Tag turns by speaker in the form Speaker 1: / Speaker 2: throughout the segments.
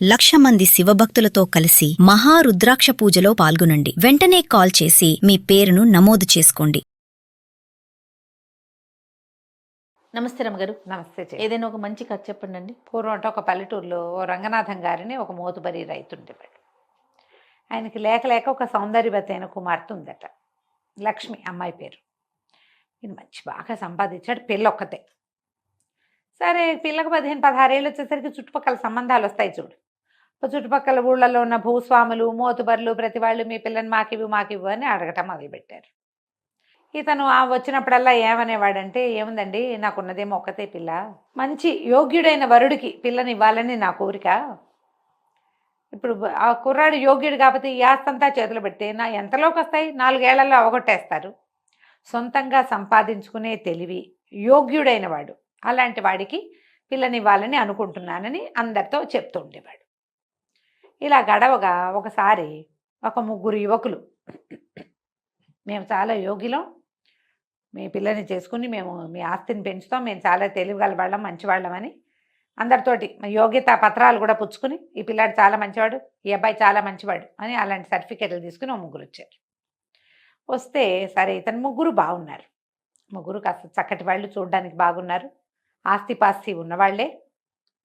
Speaker 1: 1,00,000 మంది శివభక్తులతో కలిసి మహారుద్రాక్ష పూజలో పాల్గొనండి. వెంటనే కాల్ చేసి మీ పేరును నమోదు చేసుకోండి.
Speaker 2: నమస్తే రమ్మగారు.
Speaker 3: నమస్తే చెయ్యి.
Speaker 2: ఏదైనా ఒక మంచి కథ చెప్పండి అండి.
Speaker 3: పూర్వం అంటే ఒక పల్లెటూరులో ఓ రంగనాథం గారిని ఒక మోతుబరి రైతు ఉండేవాడు. ఆయనకి లేక లేక ఒక సౌందర్యవతి అయిన కుమార్తె ఉందట. లక్ష్మి అమ్మాయి పేరు. ఈయన మంచి బాగా సంపాదించాడు, పిల్ల ఒక్కతే. సరే పిల్లకు 15-16 ఏళ్ళు వచ్చేసరికి చుట్టుపక్కల సంబంధాలు వస్తాయి చూడు. చుట్టుపక్కల ఊళ్ళల్లో ఉన్న భూస్వాములు, మోతుబర్లు ప్రతి వాళ్ళు మీ పిల్లని మాకివ్వు అని అడగటం మొదలుపెట్టారు. ఇతను వచ్చినప్పుడల్లా ఏమనేవాడంటే, ఏముందండి నాకున్నదేమో ఒక్కతే పిల్ల, మంచి యోగ్యుడైన వరుడికి పిల్లని ఇవ్వాలని నా కోరిక. ఇప్పుడు ఆ కుర్రాడు యోగ్యుడు కాకపోతే ఈ ఆస్తంతా చేతులు పెడితే నా ఎంతలోకి వస్తాయి, 4 ఏళ్లలో అవగొట్టేస్తారు. సొంతంగా సంపాదించుకునే తెలివి, యోగ్యుడైన వాడు, అలాంటి వాడికి పిల్లనివ్వాలని అనుకుంటున్నానని అందరితో చెప్తూ ఉండేవాడు. ఇలా గడవగా ఒకసారి ఒక 3 యువకులు, మేము చాలా యోగ్యులం, మీ పిల్లని చేసుకుని మేము మీ ఆస్తిని పెంచుతాం, మేము చాలా తెలివిగల వాళ్ళం, మంచివాళ్ళం అని అందరితోటి యోగ్యతా పత్రాలు కూడా పుచ్చుకుని, ఈ పిల్లాడు చాలా మంచివాడు, ఈ అబ్బాయి చాలా మంచివాడు అని అలాంటి సర్టిఫికెట్లు తీసుకుని 3 వచ్చారు. వస్తే సరే ఇతను 3 బాగున్నారు, 3 కాస్త చక్కటి వాళ్ళు, చూడడానికి బాగున్నారు, ఆస్తిపాస్తి ఉన్నవాళ్లే,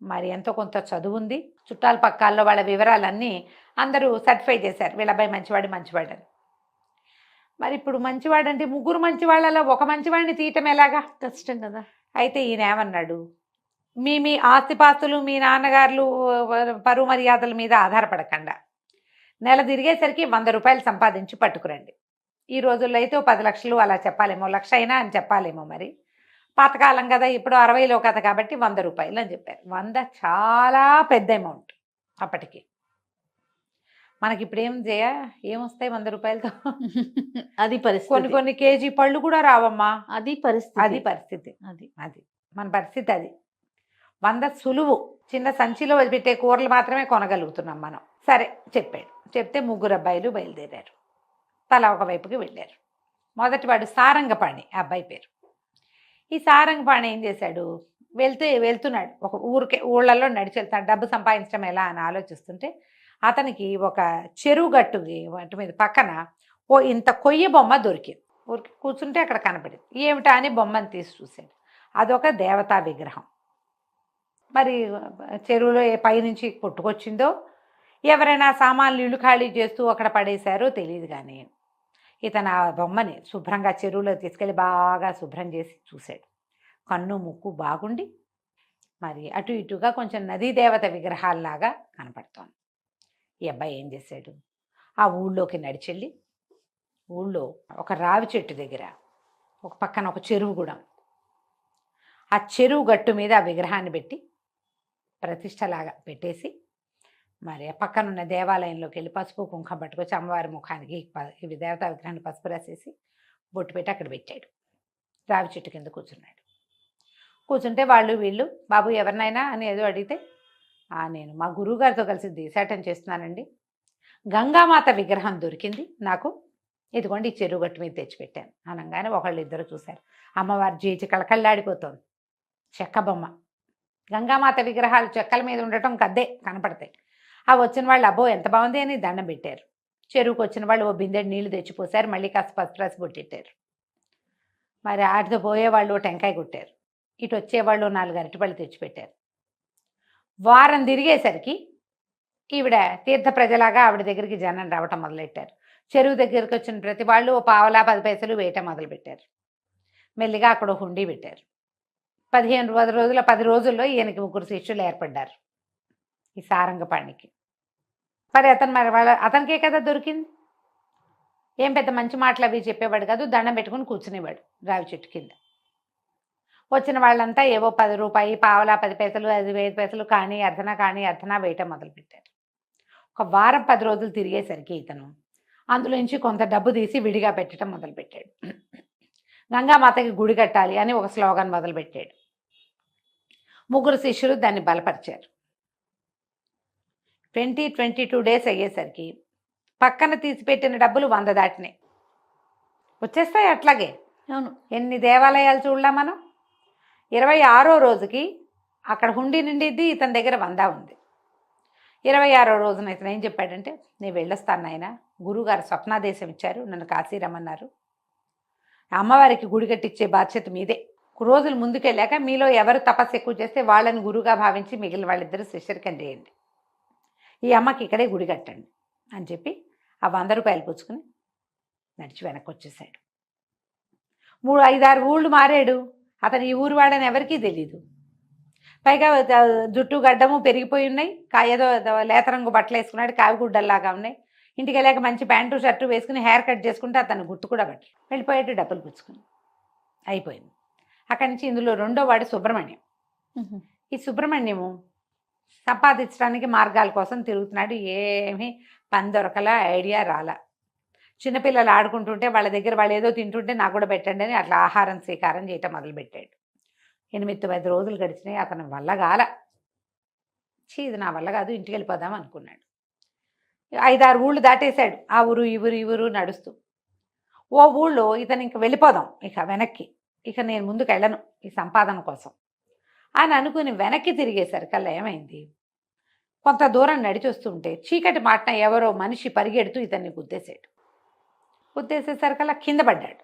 Speaker 3: మరి ఎంతో కొంత చదువు ఉంది, చుట్టాల పక్కాల్లో వాళ్ళ వివరాలన్నీ అందరూ సర్టిఫై చేశారు, వీళ్ళ అబ్బాయి మంచివాడని. మరి ఇప్పుడు మంచివాడంటే 3 మంచివాళ్ళలో ఒక మంచివాడిని తీయటం ఎలాగా,
Speaker 2: కష్టం కదా.
Speaker 3: అయితే ఈయన ఏమన్నాడు, మీ ఆస్తిపాస్తులు మీ నాన్నగారులు పరువు మర్యాదల మీద ఆధారపడకుండా నెల తిరిగేసరికి 100 రూపాయలు సంపాదించి పట్టుకురండి. ఈ రోజుల్లో అయితే 10 లక్షలు అలా చెప్పాలేమో, 1,00,000 అయినా అని చెప్పాలేమో, మరి పాతకాలం కదా, ఇప్పుడు 60లో కథ కాబట్టి 100 రూపాయలు అని చెప్పారు. 100 చాలా పెద్ద అమౌంట్ అప్పటికి. మనకి ఇప్పుడు ఏమొస్తాయి 100 రూపాయలతో?
Speaker 2: అది పరిస్థితి.
Speaker 3: కొన్ని కేజీ పళ్ళు కూడా రావమ్మా.
Speaker 2: అది పరిస్థితి.
Speaker 3: అది మన పరిస్థితి. అది 100 సులువు. చిన్న సంచిలో పెట్టే కూరలు మాత్రమే కొనగలుగుతున్నాం మనం. సరే చెప్పాడు. చెప్తే 3 అబ్బాయిలు బయలుదేరారు, తలా ఒకవైపుకి వెళ్ళారు. మొదటివాడు సారంగపాణి, ఆ అబ్బాయి పేరు. ఈ సారంగపాణి ఏం చేశాడు, వెళ్తున్నాడు ఒక ఊళ్ళల్లో నడిచి వెళ్తాడు, డబ్బు సంపాదించడం ఎలా అని ఆలోచిస్తుంటే అతనికి ఒక చెరువు గట్టు మీద పక్కన ఓ ఇంత కొయ్య బొమ్మ దొరికింది. ఊరికి కూర్చుంటే అక్కడ కనపడింది. ఏమిటా అని బొమ్మను తీసి చూశాడు. అదొక దేవతా విగ్రహం. మరి చెరువులో పైనుంచి పుట్టుకొచ్చిందో, ఎవరైనా సామాన్లు ఇల్లు ఖాళీ చేస్తూ అక్కడ పడేశారో తెలియదు, కానీ ఇతను ఆ బొమ్మని శుభ్రంగా చెరువులో తీసుకెళ్ళి బాగా శుభ్రం చేసి చూశాడు. కన్ను ముక్కు బాగుండి మరి అటు ఇటుగా కొంచెం నదీ దేవత విగ్రహాల్లాగా కనపడుతోంది. ఈ అబ్బాయి ఏం చేశాడు, ఆ ఊళ్ళోకి నడిచెళ్ళి ఊళ్ళో ఒక రావి చెట్టు దగ్గర ఒక పక్కన ఒక చెరువు కూడా, ఆ చెరువు గట్టు మీద ఆ విగ్రహాన్ని పెట్టి ప్రతిష్టలాగా పెట్టేసి మరి ఆ పక్కనున్న దేవాలయంలోకి వెళ్ళి పసుపు కుంకుమ పట్టుకొచ్చి అమ్మవారి ముఖానికి ఇవి దేవతా విగ్రహాన్ని పసుపు రాసేసి బొట్టు పెట్టి అక్కడ పెట్టాడు. రావి చెట్టు కింద కూర్చున్నాడు. కూర్చుంటే వాళ్ళు వీళ్ళు, బాబు ఎవరినైనా అని ఏదో అడిగితే, నేను మా గురువుగారితో కలిసి దేశాటం చేస్తున్నానండి, గంగామాత విగ్రహం దొరికింది నాకు, ఇదిగోండి ఈ చెరువు గట్టు మీద తెచ్చిపెట్టాను అనగానే ఒకళ్ళిద్దరు చూశారు. అమ్మవారి జీచి కళకళ్ళాడిపోతోంది. చెక్క బొమ్మ. గంగామాత విగ్రహాలు చెక్కల మీద ఉండటం కద్దే కనపడతాయి. ఆ వచ్చిన వాళ్ళు అబ్బో ఎంత బాగుంది అని దండం పెట్టారు. చెరువుకు వచ్చిన వాళ్ళు ఓ బిందెడు నీళ్లు తెచ్చిపోసారు, మళ్ళీ కాస్త పసుపు రాసి బొట్టెట్టారు. మరి ఆటితో పోయేవాళ్ళు టెంకాయ కొట్టారు, ఇటు వచ్చేవాళ్ళు 4 అరటిపళ్ళు తెచ్చిపెట్టారు. వారం తిరిగేసరికి ఈవిడ తీర్థ ప్రజలాగా ఆవిడ దగ్గరికి జనం రావటం మొదలెట్టారు. చెరువు దగ్గరికి వచ్చిన ప్రతి వాళ్ళు ఓ పావలా 10 పైసలు వేయటం మొదలుపెట్టారు. మెల్లిగా అక్కడ హుండీ పెట్టారు. 10 రోజుల్లో ఈయనకి 3 శిష్యులు ఏర్పడ్డారు, ఈ సారంగపాణికి. మరి అతనికే కదా దొరికింది, ఏం పెద్ద మంచి మాటలు అవి చెప్పేవాడు కాదు, దండం పెట్టుకుని కూర్చునేవాడు రావి చెట్టు కింద. వచ్చిన వాళ్ళంతా ఏవో 10 రూపాయి, పావలా 10 పైసలు, 5 పైసలు కానీ అర్ధనా వేయటం మొదలుపెట్టారు. ఒక వారం 10 రోజులు తిరిగేసరికి ఇతను అందులోంచి కొంత డబ్బు తీసి విడిగా పెట్టడం మొదలుపెట్టాడు. గంగామాతకి గుడి కట్టాలి అని ఒక స్లోగన్ మొదలుపెట్టాడు. 3 శిష్యులు దాన్ని బలపరిచారు. 22 డేస్ అయ్యేసరికి పక్కన తీసిపెట్టిన డబ్బులు 100 దాటినాయి. వచ్చేస్తాయి అట్లాగే.
Speaker 2: అవును,
Speaker 3: ఎన్ని దేవాలయాలు చూడలా మనం. 26వ రోజుకి అక్కడ హుండీ నిండిద్ది, ఇతని దగ్గర 100 ఉంది. 26వ రోజున ఇతను ఏం చెప్పాడంటే, నేను వెళ్ళొస్తాను నాయన, గురువుగారు స్వప్నాదేశం ఇచ్చారు, నన్ను కాశీ రమ్మన్నారు, అమ్మవారికి గుడి కట్టించే బాధ్యత మీదే. రోజులు ముందుకెళ్ళాక మీలో ఎవరు తపస్సు ఎక్కువ చేస్తే వాళ్ళని గురువుగా భావించి మిగిలిన వాళ్ళిద్దరూ శిష్యరికం చేయండి, ఈ అమ్మకి ఇక్కడే గుడి కట్టండి అని చెప్పి ఆ 100 రూపాయలు పుచ్చుకుని నడిచి వెనక్కి వచ్చేసాడు. 5-6 ఊళ్ళు మారాడు. అతను ఈ ఊరు వాడని ఎవరికీ తెలీదు. పైగా జుట్టు గడ్డము పెరిగిపోయి ఉన్నాయి, ఏదో లేత రంగు బట్టలు వేసుకున్నాడు, కావిగుడ్డల్లాగా ఉన్నాయి. ఇంటికి వెళ్ళాక మంచి ప్యాంటు షర్టు వేసుకుని హెయిర్ కట్ చేసుకుంటే అతను గుర్తు కూడా పట్టలేదు. వెళ్ళిపోయాడు డబ్బులు పుచ్చుకుని. అయిపోయింది. అక్కడి నుంచి ఇందులో రెండో వాడు సుబ్రహ్మణ్యం. ఈ సుబ్రహ్మణ్యము సంపాదించడానికి మార్గాల కోసం తిరుగుతున్నాడు. ఏమీ పని దొరకలా, ఐడియా రాలా. చిన్నపిల్లలు ఆడుకుంటుంటే వాళ్ళ దగ్గర వాళ్ళు ఏదో తింటుంటే నాకు కూడా పెట్టండి అని అట్లా ఆహారం స్వీకారం చేయటం మొదలుపెట్టాడు. 8-10 రోజులు గడిచినాయి. అతని వల్ల కాల. ఇది నా వల్ల కాదు, ఇంటికి వెళ్ళిపోదాం అనుకున్నాడు. 5-6 ఊళ్ళు దాటేశాడు. ఆ ఊరు ఈ ఊరు ఈ ఊరు నడుస్తూ ఓ ఊళ్ళో ఇతను ఇంక వెళ్ళిపోదాం ఇక వెనక్కి, ఇక నేను ముందుకు వెళ్ళను ఈ సంపాదన కోసం అని అనుకుని వెనక్కి తిరిగేసరికల్లా ఏమైంది, కొంత దూరం నడిచి వస్తుంటే చీకటి మాటన ఎవరో మనిషి పరిగెడుతూ ఇతన్ని గుద్దేశాడు. గుద్దేసేసరికల్లా కింద పడ్డాడు.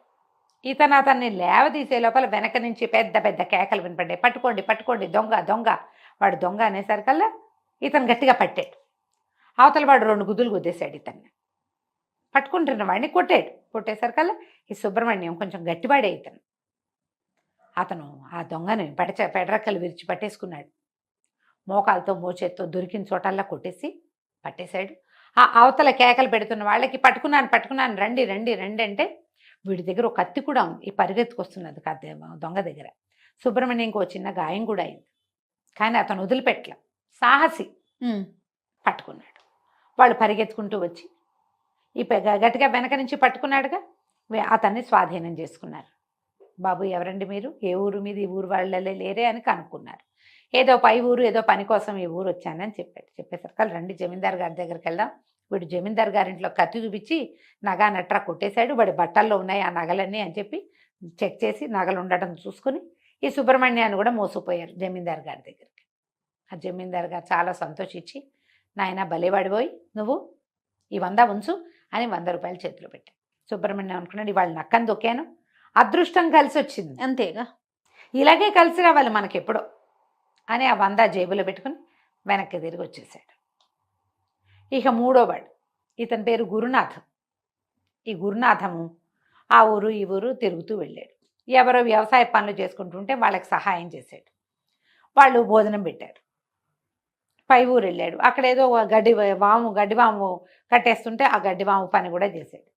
Speaker 3: ఇతను అతన్ని లేవదీసే లోపల వెనక నుంచి పెద్ద పెద్ద కేకలు వినపడ్డాయి. పట్టుకోండి పట్టుకోండి, దొంగ దొంగ, వాడు దొంగ అనేసరికల్లా ఇతను గట్టిగా పట్టాడు. అవతల వాడు 2 గుద్దులు గుద్దేశాడు ఇతన్ని. పట్టుకుంటున్న వాడిని కొట్టాడు. కొట్టేసరికల్లా ఈ సుబ్రహ్మణ్యం కొంచెం గట్టివాడే అతను ఆ దొంగని పెడరక్కలు విరిచి పట్టేసుకున్నాడు. మోకాలతో మోచేత్తో దొరికిన చోటల్లా కొట్టేసి పట్టేశాడు. ఆ అవతల కేకలు పెడుతున్న వాళ్ళకి పట్టుకున్నాను రండి రండి రండి అంటే వీడి దగ్గర ఒక కత్తి కూడా ఉంది. ఈ పరిగెత్తుకొస్తున్నది కత్తి దొంగ దగ్గర. సుబ్రహ్మణ్యంకి ఒక చిన్న గాయం కూడా అయింది. కానీ అతను వదిలిపెట్టల, సాహసి. పట్టుకున్నాడు. వాళ్ళు పరిగెత్తుకుంటూ వచ్చి ఈ గట్టిగా వెనక నుంచి పట్టుకున్నాడుగా, అతన్ని స్వాధీనం చేసుకున్నారు. బాబు ఎవరండి మీరు, ఏ ఊరు మీది, ఈ ఊరు వాళ్ళే లేరే అని కనుక్కున్నారు. ఏదో పై ఊరు, ఏదో పని కోసం ఈ ఊరు వచ్చానని చెప్పాడు. చెప్పేసరికి రండి జమీందార్ గారి దగ్గరికి వెళ్దాం. వీడు జమీందార్ గారింట్లో కత్తి చూపించి నగా నట్రా కొట్టేశాడు, వాడి బట్టల్లో ఉన్నాయి ఆ నగలన్నీ అని చెప్పి చెక్ చేసి నగలు ఉండటం చూసుకుని ఈ సుబ్రహ్మణ్యాన్ని కూడా మోసపోయారు జమీందార్ గారి దగ్గరికి. ఆ జమీందార్ గారు చాలా సంతోషించి, నాయన భలేవాడిపోయి నువ్వు ఈ 100 ఉంచు అని 100 రూపాయలు చేతిలో పెట్టాడు. సుబ్రహ్మణ్యం అనుకున్నాడు, ఇవాళ నక్కని దొక్కాను, అదృష్టం కలిసి వచ్చింది,
Speaker 2: అంతేగా,
Speaker 3: ఇలాగే కలిసి రావాలి మనకెప్పుడో అని ఆ 100 జేబులో పెట్టుకుని వెనక్కి తిరిగి వచ్చేసాడు. ఇక మూడోవాడు, ఇతని పేరు గురునాథం. ఈ గురునాథము ఆ ఊరు ఈ ఊరు తిరుగుతూ వెళ్ళాడు. ఎవరో వ్యవసాయ పనులు చేసుకుంటుంటే వాళ్ళకి సహాయం చేశాడు. వాళ్ళు భోజనం పెట్టారు. పై ఊరు వెళ్ళాడు. అక్కడ ఏదో గడ్డివాము కట్టేస్తుంటే ఆ గడ్డివాము పని కూడా చేశాడు.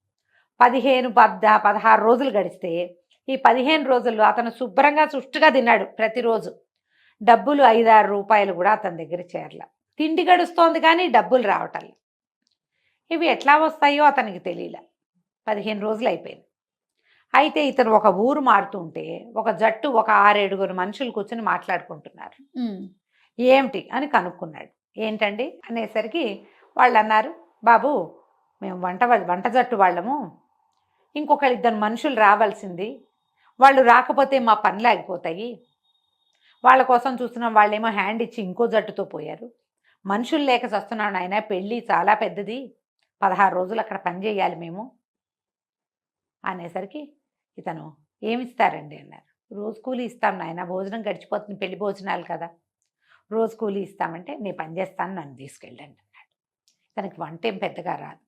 Speaker 3: 16 రోజులు గడిస్తే ఈ 15 రోజుల్లో అతను శుభ్రంగా సుష్టుగా తిన్నాడు ప్రతిరోజు. డబ్బులు 5-6 రూపాయలు కూడా అతని దగ్గర చేరల. తిండి గడుస్తోంది కానీ డబ్బులు రావటంలా. ఇవి ఎట్లా వస్తాయో అతనికి తెలియలే. 15 రోజులు అయిపోయింది. అయితే ఇతను ఒక ఊరు మారుతుంటే ఒక జట్టు ఒక 6-7 మనుషులు కూర్చొని మాట్లాడుకుంటున్నారు. ఏమిటి అని కనుక్కున్నాడు. ఏంటండి అనేసరికి వాళ్ళు అన్నారు, బాబు మేము వంట జట్టు వాళ్ళము, ఇంకొక 2 మనుషులు రావాల్సింది, వాళ్ళు రాకపోతే మా పనులు ఆగిపోతాయి, వాళ్ళ కోసం చూస్తున్నాం, వాళ్ళేమో హ్యాండ్ ఇచ్చి ఇంకో జట్టుతో పోయారు, మనుషులు లేక చస్తున్నాను ఆయన, పెళ్ళి చాలా పెద్దది, 16 రోజులు అక్కడ పని చేయాలి మేము అనేసరికి ఇతను ఏమిస్తారండి అన్నారు. రోజు కూలీ ఇస్తాం నాయన, భోజనం గడిచిపోతుంది, పెళ్లి భోజనాలు కదా, రోజు కూలీ ఇస్తామంటే నేను పని చేస్తాను, నన్ను తీసుకెళ్ళండి అన్నాడు. తనకి వంట ఏం పెద్దగా రాదు,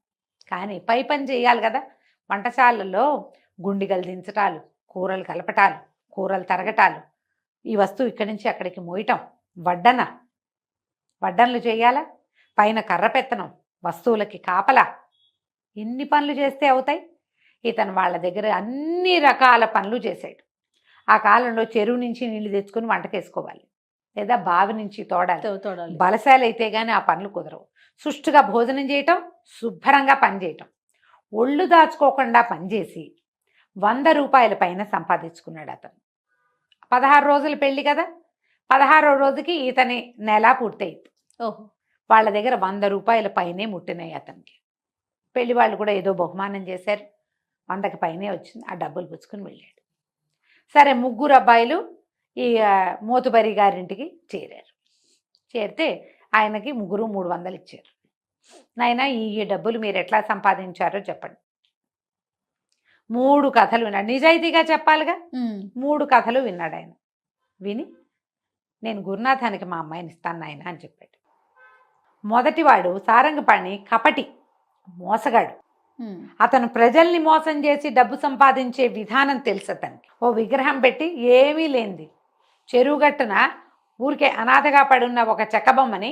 Speaker 3: కానీ పై పని చేయాలి కదా. వంటశాలలో గుండిగలు దించటాలు, కూరలు కలపటాలు, కూరలు తరగటాలు, ఈ వస్తువు ఇక్కడి నుంచి అక్కడికి మోయటం, వడ్డనలు చేయాలా, పైన కర్ర పెత్తనం, వస్తువులకి కాపలా, ఇన్ని పనులు చేస్తే అవుతాయి. ఇతను వాళ్ళ దగ్గర అన్ని రకాల పనులు చేశాడు. ఆ కాలంలో చెరువు నుంచి నీళ్లు తెచ్చుకొని వంటకేసుకోవాలి, లేదా బావి నుంచి తోడాలి. బలశాలు అయితే కానీ ఆ పనులు కుదరవు. సుష్టుగా భోజనం చేయటం, శుభ్రంగా పని చేయటం, ఒళ్ళు దాచుకోకుండా పనిచేసి 100 రూపాయల పైన సంపాదించుకున్నాడు అతను. 16 రోజులు పెళ్లి కదా, 16వ రోజుకి ఇతని నెల పూర్తయింది. వాళ్ళ దగ్గర 100 రూపాయల పైనే ముట్టినాయి అతనికి. పెళ్లి వాళ్ళు కూడా ఏదో బహుమానం చేశారు, 100కి పైనే వచ్చింది. ఆ డబ్బులు పుచ్చుకుని వెళ్ళాడు. సరే, 3 అబ్బాయిలు ఈ మోతుబరి గారింటికి చేరారు. చేరితే ఆయనకి ముగ్గురు 300 ఇచ్చారు. నాయనా ఈ డబ్బులు మీరు ఎట్లా సంపాదించారో చెప్పండి. 3 కథలు విన్నాడు. నిజాయితీగా చెప్పాలిగా. 3 కథలు విన్నాడు ఆయన. విని నేను గురునాథానికి మా అమ్మాయిని ఇస్తాను నాయన అని చెప్పాడు. మొదటివాడు సారంగపాణి కపటి, మోసగాడు. అతను ప్రజల్ని మోసం చేసి డబ్బు సంపాదించే విధానం తెలుసు అతనికి. ఓ విగ్రహం పెట్టి ఏమీ లేనిది చెరువుగట్టున ఊరికే అనాథగా పడున్న ఒక చెక్కబొమ్మని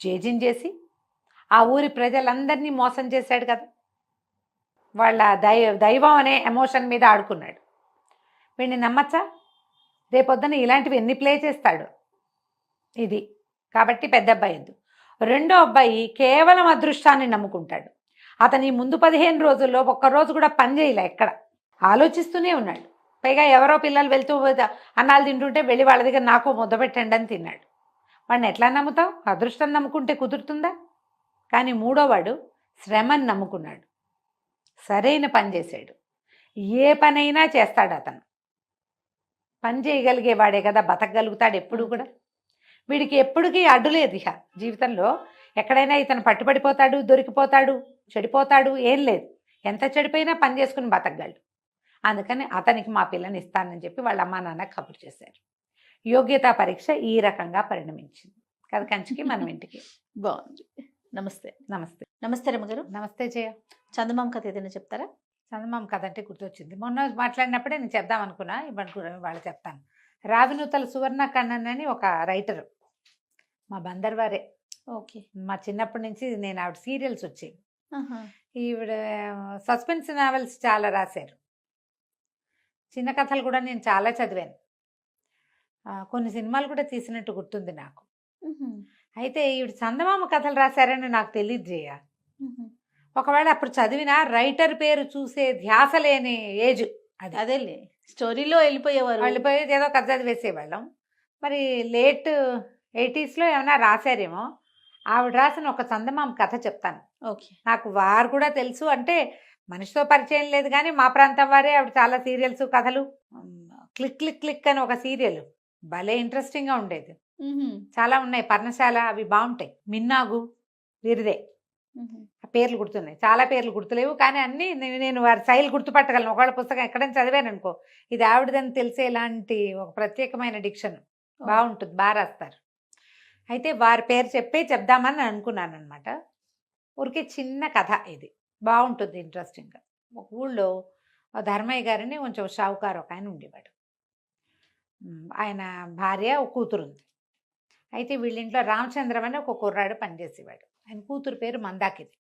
Speaker 3: జేజిన్ చేసి ఆ ఊరి ప్రజలందరినీ మోసం చేశాడు కదా. వాళ్ళ దైవం అనే ఎమోషన్ మీద ఆడుకున్నాడు. వీడిని నమ్మచ్చా? రేపొద్దున ఇలాంటివి ఎన్ని ప్లే చేస్తాడు. ఇది కాబట్టి పెద్ద అబ్బాయి వద్దు. రెండో అబ్బాయి కేవలం అదృష్టాన్ని నమ్ముకుంటాడు. అతని ముందు 15 రోజుల్లో ఒక్కరోజు కూడా పని చేయలే, ఎక్కడ ఆలోచిస్తూనే ఉన్నాడు. పైగా ఎవరో పిల్లలు వెళ్తూ అన్నాలు తింటుంటే వెళ్ళి వాళ్ళ దగ్గర నాకు ముద్ద పెట్టండి అని తిన్నాడు. వాడిని ఎట్లా నమ్ముతావు? అదృష్టం నమ్ముకుంటే కుదురుతుందా? కానీ మూడోవాడు శ్రమని నమ్ముకున్నాడు. సరైన పని చేశాడు. ఏ పనైనా చేస్తాడు అతను. పని చేయగలిగేవాడే కదా బతకగలుగుతాడు ఎప్పుడు కూడా. వీడికి ఎప్పటికీ అడ్డు లేదు ఇక జీవితంలో. ఎక్కడైనా ఇతను పట్టుబడిపోతాడు, దొరికిపోతాడు, చెడిపోతాడు, ఏం లేదు. ఎంత చెడిపోయినా పని చేసుకుని బతకగలడు. అందుకని అతనికి మా పిల్లని ఇస్తానని చెప్పి వాళ్ళ అమ్మా నాన్న కబురు చేశారు. యోగ్యతా పరీక్ష ఈ రకంగా పరిణమించింది. కథ కంచికి మనం ఇంటికి.
Speaker 2: బాగుంది. నమస్తే.
Speaker 3: నమస్తే.
Speaker 2: నమస్తే రమ్మగారు.
Speaker 3: నమస్తే జయ.
Speaker 2: చందమామ కథ ఏదైనా చెప్తారా?
Speaker 3: చందమామ కథ అంటే గుర్తొచ్చింది. మొన్న మాట్లాడినప్పుడే నేను చెప్దాం అనుకున్నా, ఇప్పుడు వాళ్ళు చెప్తాను. రావినూతల సువర్ణ కണ്ണన్ అని ఒక రైటరు, మా బందర్వారే.
Speaker 2: ఓకే.
Speaker 3: మా చిన్నప్పటి నుంచి నేను ఆవిడ సీరియల్స్ వచ్చేవి. ఈవిడ సస్పెన్స్ నావెల్స్ చాలా రాశారు. చిన్న కథలు కూడా నేను చాలా చదివాను. కొన్ని సినిమాలు కూడా తీసినట్టు గుర్తుంది నాకు. అయితే ఈవిడ చందమామ కథలు రాశారని నాకు తెలియదు జయ. ఒకవేళ అప్పుడు చదివిన రైటర్ పేరు చూసే ధ్యాస లేని ఏజ్ అది.
Speaker 2: అదేలే, స్టోరీలో వెళ్ళిపోయేవారు.
Speaker 3: వెళ్ళిపోయేది ఏదో కథ చదివేసేవాళ్ళం. మరి లేట్ 80sలో ఏమైనా రాశారేమో. ఆవిడ రాసిన ఒక చందమామ కథ చెప్తాను.
Speaker 2: ఓకే.
Speaker 3: నాకు వారు కూడా తెలుసు, అంటే మనిషితో పరిచయం లేదు కానీ మా ప్రాంతం వారే. ఆవిడ చాలా సీరియల్స్ కథలు. క్లిక్ క్లిక్ క్లిక్ అని ఒక సీరియల్ భలే ఇంట్రెస్టింగ్గా ఉండేది. చాలా ఉన్నాయి. పర్ణశాల అవి బాగుంటాయి. మిన్నాగు వీరిదే. పేర్లు గుర్తున్నాయి, చాలా పేర్లు గుర్తులేవు కానీ అన్నీ నేను వారి శైలి గుర్తుపట్టగలను. ఒకవేళ పుస్తకం ఎక్కడైనా చదివాను అనుకో, ఇది ఆవిడదని తెలిసేలాంటి ఒక ప్రత్యేకమైన డిక్షన్ బాగుంటుంది, బాగా రాస్తారు. అయితే వారి పేరు చెప్దామని అనుకున్నాను అనమాట. ఊరికే చిన్న కథ ఇది, బాగుంటుంది ఇంట్రెస్టింగ్గా. ఒక ఊళ్ళో ధర్మయ్య గారిని కొంచెం షావుకారు ఒక ఆయన ఉండేవాడు. ఆయన భార్య ఒక కూతురు ఉంది. అయితే వీళ్ళింట్లో రామచంద్రం అని ఒక కుర్రాడు పనిచేసేవాడు. ఆయన కూతురు పేరు మందాకిని.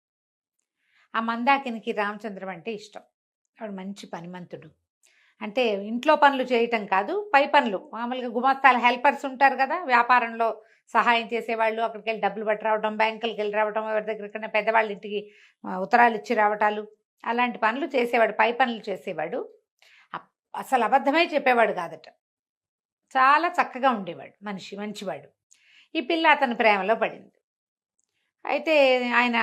Speaker 3: ఆ మందాకినికి రామచంద్రం అంటే ఇష్టం. వాడు మంచి పనిమంతుడు. అంటే ఇంట్లో పనులు చేయటం కాదు, పై పనులు మామూలుగా గుమస్తాలు హెల్పర్స్ ఉంటారు కదా, వ్యాపారంలో సహాయం చేసేవాళ్ళు. అక్కడికి వెళ్ళి డబ్బులు పట్టి రావడం, బ్యాంకులకి వెళ్ళి రావడం, ఎవరి దగ్గరికైనా పెద్దవాళ్ళ ఇంటికి ఉత్తరాలు ఇచ్చి రావటాలు, అలాంటి పనులు చేసేవాడు. పై పనులు చేసేవాడు. అసలు అబద్ధమే చెప్పేవాడు కాదట. చాలా చక్కగా ఉండేవాడు మనిషి, మంచివాడు. ఈ పిల్ల అతని ప్రేమలో పడింది. అయితే ఆయన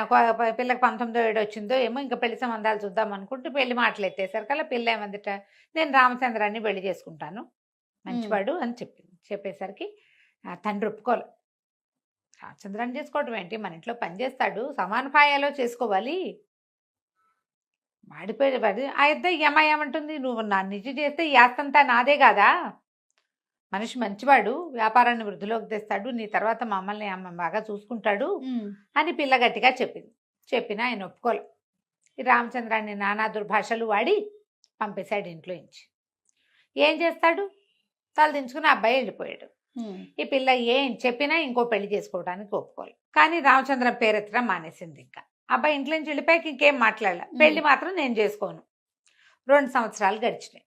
Speaker 3: పిల్లకి 19 ఏడు వచ్చిందో ఏమో, ఇంకా పెళ్లి సంబంధాలు చూద్దాం అనుకుంటూ పెళ్లి మాటలు ఎత్తేసరికల్లా పిల్ల ఏమందిట, నేను రామచంద్రాన్ని పెళ్లి చేసుకుంటాను, మంచివాడు అని చెప్పింది. చెప్పేసరికి తండ్రి ఒప్పుకోలే. రామచంద్రాన్ని చేసుకోవటం ఏంటి, మన ఇంట్లో పని చేస్తాడు, సమాన పాయాలో చేసుకోవాలి. వాడిపోయి ఆ ఇద్దరు ఈ అమ్మాయి ఏమంటుంది, నువ్వు నా నిజం చేస్తే ఈ ఆస్తంతా నాదే కాదా, మనిషి మంచివాడు, వ్యాపారాన్ని వృద్ధిలోకి తెస్తాడు, నీ తర్వాత మమ్మల్ని అమ్మ బాగా చూసుకుంటాడు అని పిల్ల గట్టిగా చెప్పింది. చెప్పినా ఆయన ఒప్పుకోలే. ఈ రామచంద్రాన్ని నానా దుర్భాషలు వాడి పంపేశాడు ఇంట్లో నుంచి. ఏం చేస్తాడు, తల దించుకుని అబ్బాయి వెళ్ళిపోయాడు. ఈ పిల్ల ఏం చెప్పినా ఇంకో పెళ్లి చేసుకోవడానికి ఒప్పుకోలే. కానీ రామచంద్రం పేరెత్తడం మానేసింది. ఇంకా అబ్బాయి ఇంట్లో నుంచి వెళ్ళిపోయాక ఇంకేం మాట్లాడలే. పెళ్లి మాత్రం నేను చేసుకోను. 2 సంవత్సరాలు గడిచినాయి.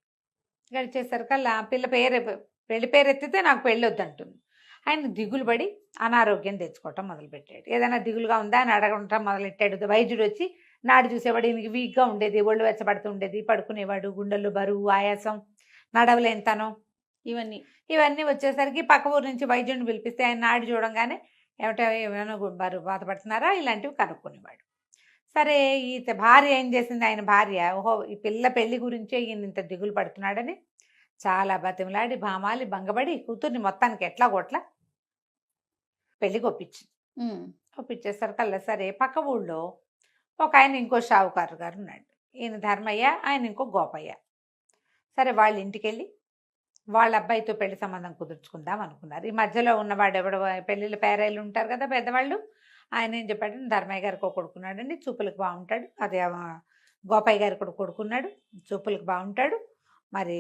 Speaker 3: గడిచేసరికల్లా పిల్ల పెళ్లి పేరు ఎత్తితే నాకు పెళ్ళి వద్దంటుంది. ఆయన దిగులు పడి అనారోగ్యం తెచ్చుకోవటం మొదలుపెట్టాడు. ఏదైనా దిగులుగా ఉందా అని అడగటం మొదలెట్టాడు. వైద్యుడు వచ్చి నాడు చూసేవాడు. ఈయనకి వీక్గా ఉండేది, ఒళ్ళు వెచ్చబడుతూ ఉండేది, పడుకునేవాడు, గుండెల్లో బరువు, ఆయాసం, నడవలేనితనం, ఇవన్నీ వచ్చేసరికి పక్క ఊరు నుంచి వైద్యుడిని పిలిపిస్తే ఆయన నాడు చూడంగానే ఏమైనా బరువు బాధపడుతున్నారా ఇలాంటివి కనుక్కునేవాడు. సరే ఈ భార్య ఏం చేసింది, ఆయన భార్య, ఓహో ఈ పిల్ల పెళ్లి గురించే ఈయన ఇంత దిగులు పడుతున్నాడని చాలా బతిమలాడి భామాలి భంగపడి కూతుర్ని మొత్తానికి ఎట్లా కొట్లా పెళ్లికి ఒప్పించింది. ఒప్పించేసరికల్లా సరే పక్క ఊళ్ళో ఒక ఆయన ఇంకో షావుకారు గారు ఉన్నాడు. ఈయన ధర్మయ్య, ఆయన ఇంకో గోపయ్య. సరే వాళ్ళ ఇంటికి వెళ్ళి వాళ్ళ అబ్బాయితో పెళ్లి సంబంధం కుదుర్చుకుందాం అనుకున్నారు. ఈ మధ్యలో ఉన్నవాడు ఎవడు పెళ్ళిళ్ళు పేరాయిలు ఉంటారు కదా పెద్దవాళ్ళు, ఆయన ఏం చెప్పాడు, ధర్మయ్య గారికి ఒక కొడుకున్నాడండి, చూపులకు బాగుంటాడు. అదే గోపయ్య గారికి కూడా కొడుకున్నాడు, చూపులకు బాగుంటాడు, మరి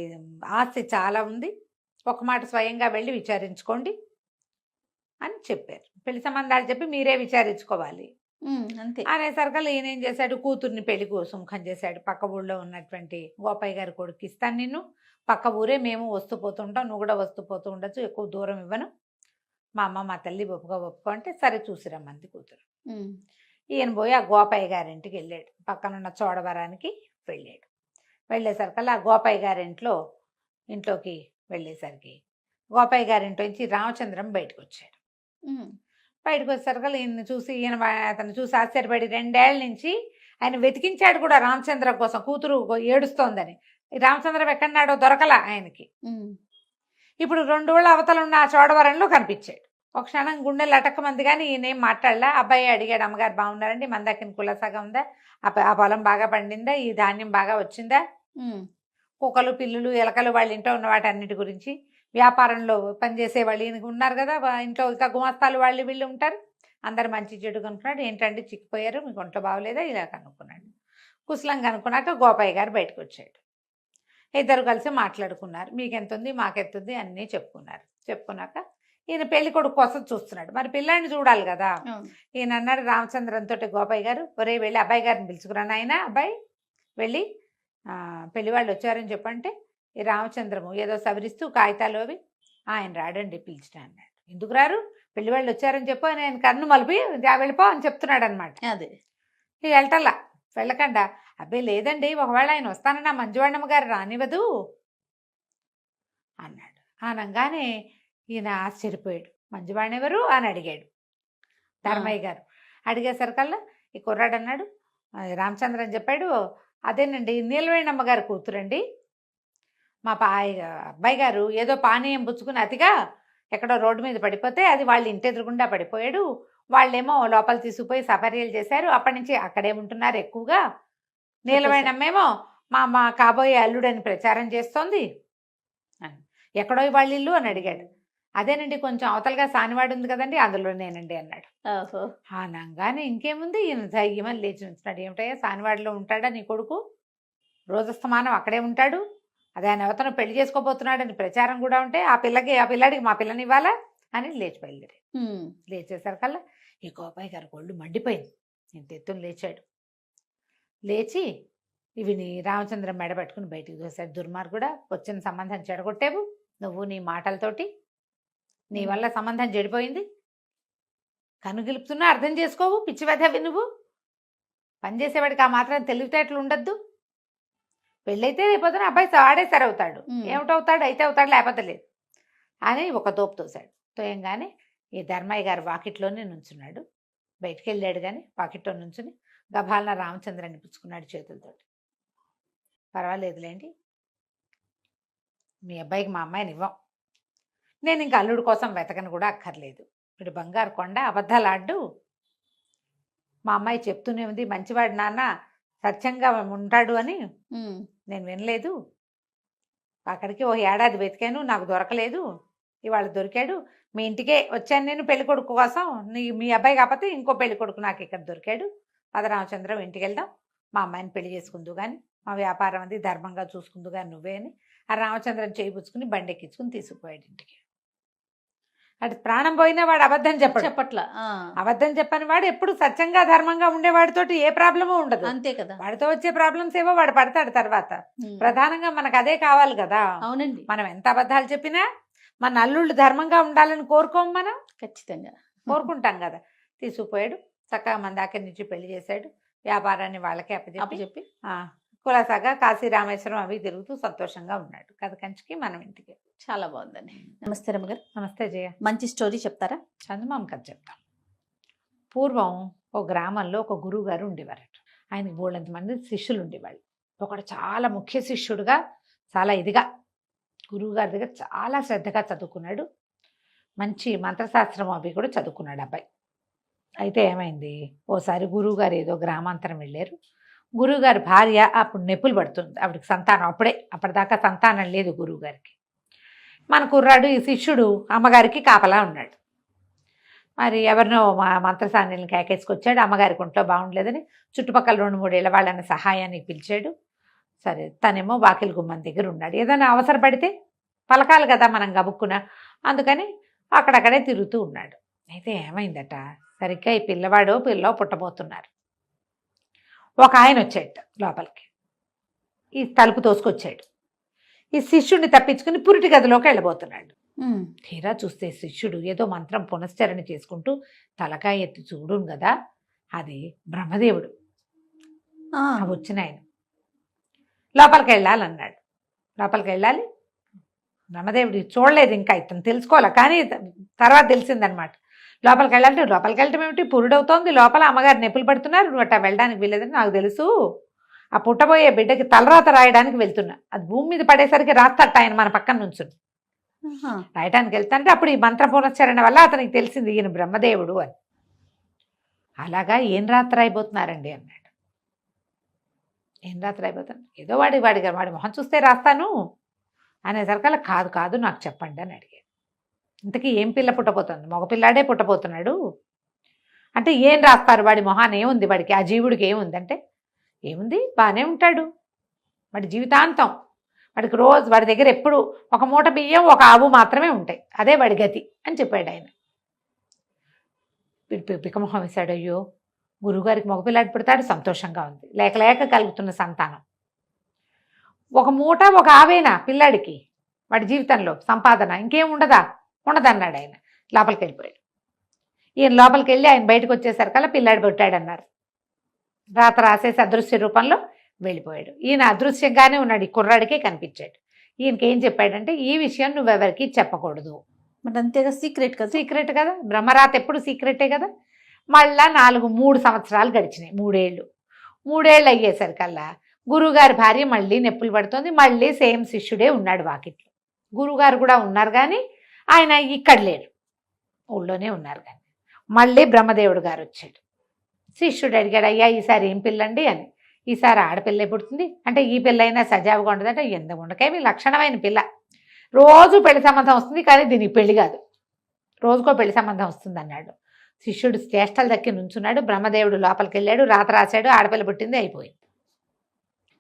Speaker 3: ఆస్తి చాలా ఉంది, ఒక మాట స్వయంగా వెళ్ళి విచారించుకోండి అని చెప్పారు. పెళ్లి సంబంధాలు చెప్పి మీరే విచారించుకోవాలి
Speaker 2: అంతే
Speaker 3: అనేసరికల్లా ఈయన ఏం చేశాడు, కూతుర్ని పెళ్లి సుముఖం చేశాడు. పక్క ఊళ్ళో ఉన్నటువంటి గోపయ్య గారి కొడుకు ఇస్తాను నిన్ను, పక్క ఊరే, మేము వస్తూ పోతుంటాం, నువ్వు కూడా వస్తూ పోతూ ఉండొచ్చు, ఎక్కువ దూరం ఇవ్వను, మా అమ్మ మా తల్లి ఒప్పుకో అంటే సరే చూసిరమ్మంది కూతురు. ఈయన పోయి ఆ గోపయ్య గారింటికి వెళ్ళాడు, పక్కనున్న చోడవరానికి వెళ్ళాడు. వెళ్ళేసరికల్లా ఆ గోపయ్య ఇంట్లోకి వెళ్ళేసరికి గోపయ్య గారింట్లో నుంచి రామచంద్రం బయటకు వచ్చాడు. బయటకు వచ్చేసరికల్లా అతను చూసి ఆశ్చర్యపడి 2 ఏళ్ల నుంచి ఆయన వెతికించాడు కూడా రామచంద్రం కోసం, కూతురు ఏడుస్తోందని. రామచంద్రం ఎక్కడన్నాడో దొరకలా ఆయనకి. ఇప్పుడు 2 ఊళ్ళ అవతల ఉన్న ఆ చోడవరంలో కనిపించాడు. ఒక క్షణం గుండెలు అటకమంది కానీ ఈయనేం మాట్లాడలా. అబ్బాయి అడిగాడు, అమ్మగారు బాగున్నారండి, మన దగ్గర కులసగా ఉందా, ఆ పొలం బాగా పండిందా, ఈ ధాన్యం బాగా వచ్చిందా, కుక్కలు పిల్లులు ఎలకలు వాళ్ళ ఇంట్లో ఉన్న వాటి అన్నిటి గురించి, వ్యాపారంలో పనిచేసే వాళ్ళు ఈయనకు ఉన్నారు కదా ఇంట్లో, ఇంకా గుమస్తాలు వాళ్ళు వీళ్ళు ఉంటారు, అందరు మంచి చెడు కనుక్కున్నాడు. ఏంటంటే చిక్కిపోయారు, మీకు ఒంట్లో బాగోలేదా, ఇలా కనుక్కున్నాడు. కుశలం కనుక్కున్నాక గోపయ్య గారు బయటకు వచ్చాడు. ఇద్దరు కలిసి మాట్లాడుకున్నారు, మీకెంత ఉంది మాకెంతుంది అన్నీ చెప్పుకున్నాక ఈయన పెళ్లి కొడుకు కోసం చూస్తున్నాడు. మరి పిల్లాడిని చూడాలి కదా. ఈయన అన్నాడు రామచంద్రంతో గోపయ్య గారు, ఒరే వెళ్ళి అబ్బాయి గారిని పిలుచుకురాను, ఆయన అబ్బాయి వెళ్ళి పెళ్లి వాళ్ళు వచ్చారని చెప్పంటే ఈ రామచంద్రము ఏదో సవరిస్తూ కాగితాలు అవి, ఆయన రాడండి పిలిచిన అన్నాడు. ఎందుకు రారు, పెళ్లి వాళ్ళు వచ్చారని చెప్పు, ఆయన కన్ను మలిపి వెళ్ళిపో అని చెప్తున్నాడు అనమాట.
Speaker 2: అదే
Speaker 3: వెళ్ళటల్లా, వెళ్ళకుండా అబ్బాయి లేదండి, ఒకవేళ ఆయన వస్తానన్నా మంజువాణమ్మ గారు రానివ్వదు అన్నాడు. అనగానే ఈయన ఆశ్చర్యపోయాడు. మంజువాణి ఎవరు అని అడిగాడు ధర్మయ్య గారు. అడిగేసరికల్లా ఈ కుర్రాడు అన్నాడు, రామచంద్రన్ చెప్పాడు, అదేనండి నీలవేణమ్మ గారు కూతురండి, మా అబ్బాయి గారు ఏదో పానీయం పుచ్చుకుని అతిగా ఎక్కడో రోడ్డు మీద పడిపోతే అది వాళ్ళ ఇంటి ఎదురుగుండా పడిపోయాడు, వాళ్ళేమో లోపల తీసుకుపోయి సఫర్యలు చేశారు, అప్పటి నుంచి అక్కడే ఉంటున్నారు ఎక్కువగా, నీలవేణమ్మేమో మా కాబోయే అల్లుడని ప్రచారం చేస్తోంది, ఎక్కడో వాళ్ళ ఇల్లు అని అడిగాడు. అదేనండి కొంచెం అవతలగా సానివాడు ఉంది కదండి, అందులో నేనండి అన్నాడు. అనగానే ఇంకేముంది, ఈయన ధైర్యమని లేచి ఉంచున్నాడు. ఏమిటయ్యా సానివాడిలో ఉంటాడా నీ కొడుకు, రోజస్తమానం అక్కడే ఉంటాడు, అదే ఆయన ఎవతను పెళ్లి చేసుకోబోతున్నాడని ప్రచారం కూడా ఉంటే ఆ పిల్లాడికి మా పిల్లని ఇవ్వాలా అని లేచి బయలుదేరి. లేచేసరికల్లా ఈ గోపయ్య గారు ఒళ్ళు మండిపోయింది. ఇంత ఎత్తున లేచాడు. లేచి ఇవి నీ రామచంద్రం మెడ పెట్టుకుని బయటికి దోశాడు. దుర్మార్గుడా, వచ్చిన సంబంధం చెడగొట్టావు నువ్వు నీ మాటలతోటి, నీ వల్ల సంబంధం చెడిపోయింది, కనుగిలుపుతున్నా అర్థం చేసుకోవు, పిచ్చివెధవి నువ్వు, పనిచేసేవాడికి ఆ మాత్రం తెలివితేటలు ఉండద్దు, పెళ్ళైతే రేపొద్దున అబ్బాయి ఆడే సరవుతాడు, ఏమిటవుతాడు అయితే అవుతాడు లేకపోతే లేదు అని ఒక తోపు తోశాడు. తోయంగానే ఈ ధర్మయ్య గారు వాకిట్లోనే నుంచున్నాడు. బయటికి వెళ్ళాడు కానీ వాకిట్లో నుంచుని గభాలన రామచంద్రాన్ని పుచ్చుకున్నాడు చేతులతోటి. పర్వాలేదులేండి, మీ అబ్బాయికి మా అమ్మాయిని ఇవ్వం, నేను ఇంకా అల్లుడు కోసం వెతకను కూడా అక్కర్లేదు, ఇప్పుడు బంగారు కొండ అబద్ధాలు ఆడ్డు, మా అమ్మాయి చెప్తూనే ఉంది మంచివాడు నాన్న సత్యంగా ఉంటాడు అని, నేను వినలేదు, అక్కడికి 1 ఏడాది వెతికాను నాకు దొరకలేదు, ఇవాళ దొరికాడు, మీ ఇంటికే వచ్చాను నేను పెళ్లి కొడుకు కోసం, మీ అబ్బాయి కాకపోతే ఇంకో పెళ్లి కొడుకు నాకు ఇక్కడ దొరికాడు, రామచంద్రం ఇంటికి వెళ్దాం, మా అమ్మాయిని పెళ్లి చేసుకుందు కానీ మా వ్యాపారం అది ధర్మంగా చూసుకుందు కానీ నువ్వే అని ఆ రామచంద్రం చేయిపుచ్చుకుని బండెక్కించుకుని తీసుకుపోయాడు ఇంటికి. అటు ప్రాణం పోయినా వాడు అబద్ధం చెప్పట్ల, అబద్ధం చెప్పని వాడు ఎప్పుడు సత్యంగా ధర్మంగా ఉండేవాడితోటి ఏ ప్రాబ్లమూ ఉండదు.
Speaker 2: అంతే కదా,
Speaker 3: వాడితో వచ్చే ప్రాబ్లమ్స్ ఏవో వాడు పడతాడు తర్వాత. ప్రధానంగా మనకు అదే కావాలి కదా.
Speaker 2: అవునండి,
Speaker 3: మనం ఎంత అబద్ధాలు చెప్పినా మన అల్లుళ్ళు ధర్మంగా ఉండాలని కోరుకోము, మనం
Speaker 2: ఖచ్చితంగా
Speaker 3: కోరుకుంటాం కదా. తీసుకుపోయాడు, చక్కగా మన దగ్గర నుంచి పెళ్లి చేశాడు, వ్యాపారాన్ని వాళ్ళకే అప్పచెప్పి కులాసాగా కాశీ రామేశ్వరం అవి తిరుగుతూ సంతోషంగా ఉన్నాడు. కథ కంచికి మనం ఇంటికి.
Speaker 2: చాలా బాగుందండి. నమస్తే రమ్మగారు.
Speaker 3: నమస్తే జయ.
Speaker 2: మంచి స్టోరీ చెప్తారా?
Speaker 3: చందమామ కథ చెప్తాం. పూర్వం ఒక గ్రామంలో ఒక గురువు గారు ఉండేవారట. ఆయనకి బోళ్ళంత మంది శిష్యులు ఉండేవాళ్ళు. ఒకడు చాలా ముఖ్య శిష్యుడుగా చాలా ఇదిగా గురువు గారి దగ్గర చాలా శ్రద్ధగా చదువుకున్నాడు. మంచి మంత్రశాస్త్రం అవి కూడా చదువుకున్నాడు అబ్బాయి. అయితే ఏమైంది, ఓసారి గురువుగారు ఏదో గ్రామాంతరం వెళ్ళారు. గురువుగారి భార్య అప్పుడు నొప్పులు పడుతుంది, ఆవిడకి సంతానం అప్పటిదాకా సంతానం లేదు గురువుగారికి. మన కుర్రాడు ఈ శిష్యుడు అమ్మగారికి కాపలా ఉన్నాడు. మరి ఎవరినో మంత్రసాన్యులను కేకేసుకొచ్చాడు. అమ్మగారికి ఒంట్లో బాగుండలేదని చుట్టుపక్కల 2-3 ఏళ్ళ వాళ్ళని సహాయానికి పిలిచాడు. సరే, తనేమో వాకిలి గుమ్మం దగ్గర ఉన్నాడు. ఏదైనా అవసరపడితే పలకాలి కదా మనం గబుక్కున, అందుకని అక్కడక్కడే తిరుగుతూ ఉన్నాడు. అయితే ఏమైందట, సరిగ్గా ఈ పిల్ల పుట్టబోతున్నారు. ఒక ఆయన వచ్చాడు లోపలికి, ఈ తలుపు తోసుకొచ్చాడు. ఈ శిష్యుడిని తప్పించుకుని పురిటి గదిలోకి వెళ్ళబోతున్నాడు. తీరా చూస్తే శిష్యుడు ఏదో మంత్రం పునశ్చరణ చేసుకుంటూ తలకాయ ఎత్తి చూడును కదా, అది బ్రహ్మదేవుడు. వచ్చిన ఆయన లోపలికి వెళ్ళాలన్నాడు. లోపలికి వెళ్ళాలి, బ్రహ్మదేవుడు చూడలేదు ఇంకా, ఇతను తెలుసుకోవాలి, కానీ తర్వాత తెలిసిందనమాట. లోపలికి వెళ్ళాలంటే లోపలికి వెళ్ళటం ఏమిటి, పురుడవుతోంది లోపల, అమ్మగారు నొప్పులు పడుతున్నారు, నువ్వు అట్లా వెళ్ళడానికి వీలేదని నాకు తెలుసు. ఆ పుట్టబోయే బిడ్డకి తలరాత రాయడానికి వెళ్తున్నా, అది భూమి మీద పడేసరికి రాస్తట ఆయన మన పక్కన నుంచి రాయటానికి వెళ్తానంటే అప్పుడు ఈ మంత్ర పునశ్చరణ వల్ల అతనికి తెలిసింది ఈయన బ్రహ్మదేవుడు అని. అలాగా ఏం రాత్రి రాయిపోతున్నారండి అన్నాడు. ఏం రాత్రి రాయిపోతాను, ఏదో వాడి మొహం చూస్తే రాస్తాను అనేసరికల్లా కాదు కాదు నాకు చెప్పండి అని అడిగాడు. ఇంతకీ ఏం పిల్ల పుట్టబోతుంది, మగపిల్లాడే పుట్టబోతున్నాడు అంటే ఏం రాస్తారు, వాడి మొహాన్ని ఏముంది, వాడికి ఆ జీవుడికి ఏముంది అంటే, ఏముంది బాగానే ఉంటాడు, వాడి జీవితాంతం, వాడికి రోజు వాడి దగ్గర ఎప్పుడు ఒక మూట బియ్యం ఒక ఆవు మాత్రమే ఉంటాయి, అదే వాడి గతి అని చెప్పాడు ఆయన. పికమొహం వేశాడు, అయ్యో గురువుగారికి మగపిల్లాడి పుడతాడు, సంతోషంగా ఉంది, లేక లేక కలుగుతున్న సంతానం, ఒక మూట ఒక ఆవేనా పిల్లాడికి వాడి జీవితంలో సంపాదన ఇంకేం ఉండదన్నాడు ఆయన. లోపలికి వెళ్ళిపోయాడు. ఈయన లోపలికి వెళ్ళి ఆయన బయటకు వచ్చేసరికల్లా పిల్లాడి పుట్టాడన్నారు. రాత రాసేసి అదృశ్య రూపంలో వెళ్ళిపోయాడు. ఈయన అదృశ్యంగానే ఉన్నాడు, ఈ కుర్రాడికే కనిపించాడు. ఈయనకి ఏం చెప్పాడంటే, ఈ విషయం నువ్వెవరికి చెప్పకూడదు.
Speaker 2: మరి అంతేగా, సీక్రెట్ కదా.
Speaker 3: సీక్రెట్ కదా, బ్రహ్మరాత ఎప్పుడు సీక్రెటే కదా. మళ్ళా 3 సంవత్సరాలు గడిచినాయి, 3 ఏళ్ళు. 3 ఏళ్ళు అయ్యేసరికల్లా గురువుగారి భార్య మళ్ళీ నొప్పులు పడుతుంది. మళ్ళీ సేమ్ శిష్యుడే ఉన్నాడు వాకిట్లో. గురువుగారు కూడా ఉన్నారు కానీ ఆయన ఇక్కడ లేరు, ఊళ్ళోనే ఉన్నారు. కానీ మళ్ళీ బ్రహ్మదేవుడు గారు వచ్చాడు. శిష్యుడు అడిగాడు, అయ్యా ఈసారి ఏం పిల్లండి అని. ఈసారి ఆడపిల్లే పుడుతుంది అంటే, ఈ పిల్ల అయినా సజావుగా ఉండదంటే, ఎందుకు ఉండకేమి లక్షణమైన పిల్ల, రోజు పెళ్లి సంబంధం వస్తుంది కానీ దీనికి పెళ్లి కాదు, రోజుకో పెళ్లి సంబంధం వస్తుంది అన్నాడు. శిష్యుడు చేష్టలు దక్కి నుంచున్నాడు. బ్రహ్మదేవుడు లోపలికి వెళ్ళాడు, రాత రాశాడు, ఆడపిల్ల పుట్టింది, అయిపోయింది.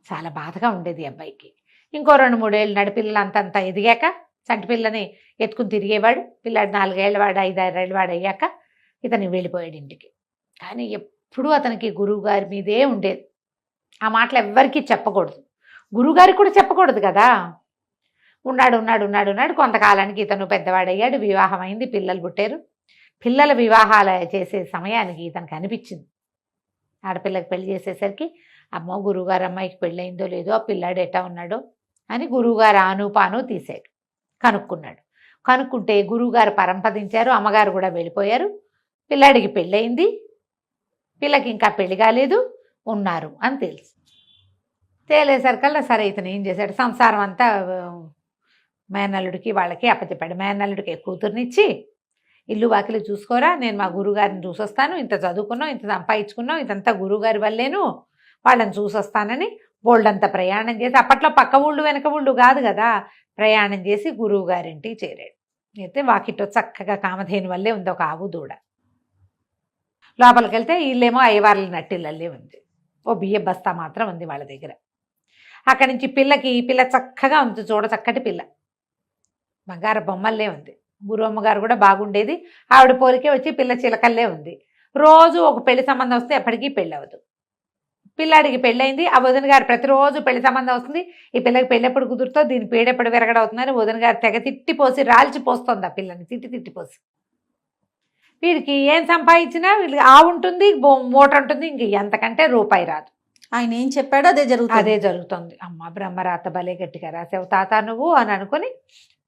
Speaker 3: చాలా బాధగా ఉండేది అబ్బాయికి. ఇంకో 2-3 ఏళ్ళు నడిపిల్లలు అంతంతా ఎదిగాక చంటి పిల్లని ఎత్తుకుని తిరిగేవాడు. పిల్లాడు 4 ఏళ్ళ వాడు, 5-6 ఏళ్ళ వాడు అయ్యాక ఇతను వెళ్ళిపోయాడు ఇంటికి. కానీ ఎప్పుడూ అతనికి గురువుగారి మీదే ఉండేది. ఆ మాటలు ఎవ్వరికీ చెప్పకూడదు, గురువుగారికి కూడా చెప్పకూడదు కదా. ఉన్నాడు. కొంతకాలానికి ఇతను పెద్దవాడయ్యాడు, వివాహం అయింది, పిల్లలు పుట్టారు. పిల్లల వివాహాలు చేసే సమయానికి ఇతనికి అనిపించింది, ఆడపిల్లకి పెళ్లి చేసేసరికి, అమ్మో గురువుగారు అమ్మాయికి పెళ్ళయిందో లేదో, ఆ పిల్లాడు ఎట్టా ఉన్నాడో అని గురువుగారు ఆనుపాను తీసాడు. కనుక్కుంటే గురువుగారు పరంపదించారు, అమ్మగారు కూడా వెళ్ళిపోయారు. పిల్లాడికి పెళ్ళయింది, పిల్లకి ఇంకా పెళ్లి కాలేదు, ఉన్నారు అని తెలుసు. తేలేసరికల్లా సరే ఇతను ఏం చేశాడు, సంసారం అంతా మేనల్లుడికి వాళ్ళకి అప్పచెప్పాడు. మేనల్లుడికి కూతుర్నిచ్చి, ఇల్లు వాకిలి చూసుకోరా, నేను మా గురువుగారిని చూసొస్తాను, ఇంత చదువుకున్నాం, ఇంత సంపాదించుకున్నాం, ఇదంతా గురువుగారి వల్లేను, వాళ్ళని చూసొస్తానని బోల్డంతా ప్రయాణం చేసి, అప్పట్లో పక్క ఊళ్ళు వెనక ఊళ్ళు కాదు కదా, ప్రయాణం చేసి గురువు గారింటికి చేరాడు. అయితే వాకిట్లో చక్కగా కామధేను వల్లే ఉంది ఒక ఆవు దూడ. లోపలికి వెళ్తే ఇల్లేమో అయ్యవార్ల నట్టిల్లల్లే ఉంది, ఓ బియ్య బస్తా మాత్రం ఉంది వాళ్ళ దగ్గర. అక్కడి నుంచి పిల్ల చక్కగా ఉంది, చూడ చక్కటి పిల్ల, బంగారు బొమ్మల్లే ఉంది. గురువమ్మగారు కూడా బాగుండేది, ఆవిడ పోలికే వచ్చి పిల్ల చిలకల్లే ఉంది. రోజు ఒక పెళ్లి సంబంధం వస్తే ఎప్పటికీ పెళ్ళి అవ్వదు. పిల్లాడికి పెళ్ళయింది, ఆ వదిన గారు ప్రతిరోజు పెళ్లి సంబంధం వస్తుంది, ఈ పిల్లకి పెళ్ళెప్పుడు కుదురుతో, దీని పేడెప్పుడు విరగడవుతుందని వదిన గారు తెగ తిట్టిపోసి రాల్చిపోస్తుంది ఆ పిల్లని, తిట్టిపోసి. వీడికి ఏం సంపాదించినా వీళ్ళకి ఆవు ఉంటుంది, మూట ఉంటుంది, ఇంక ఎంతకంటే రూపాయి రాదు.
Speaker 2: ఆయన ఏం చెప్పాడో అదే జరుగుతుంది.
Speaker 3: అమ్మ బ్రహ్మరాత భలే గట్టిగా రాసావు తాత నువ్వు అని అనుకుని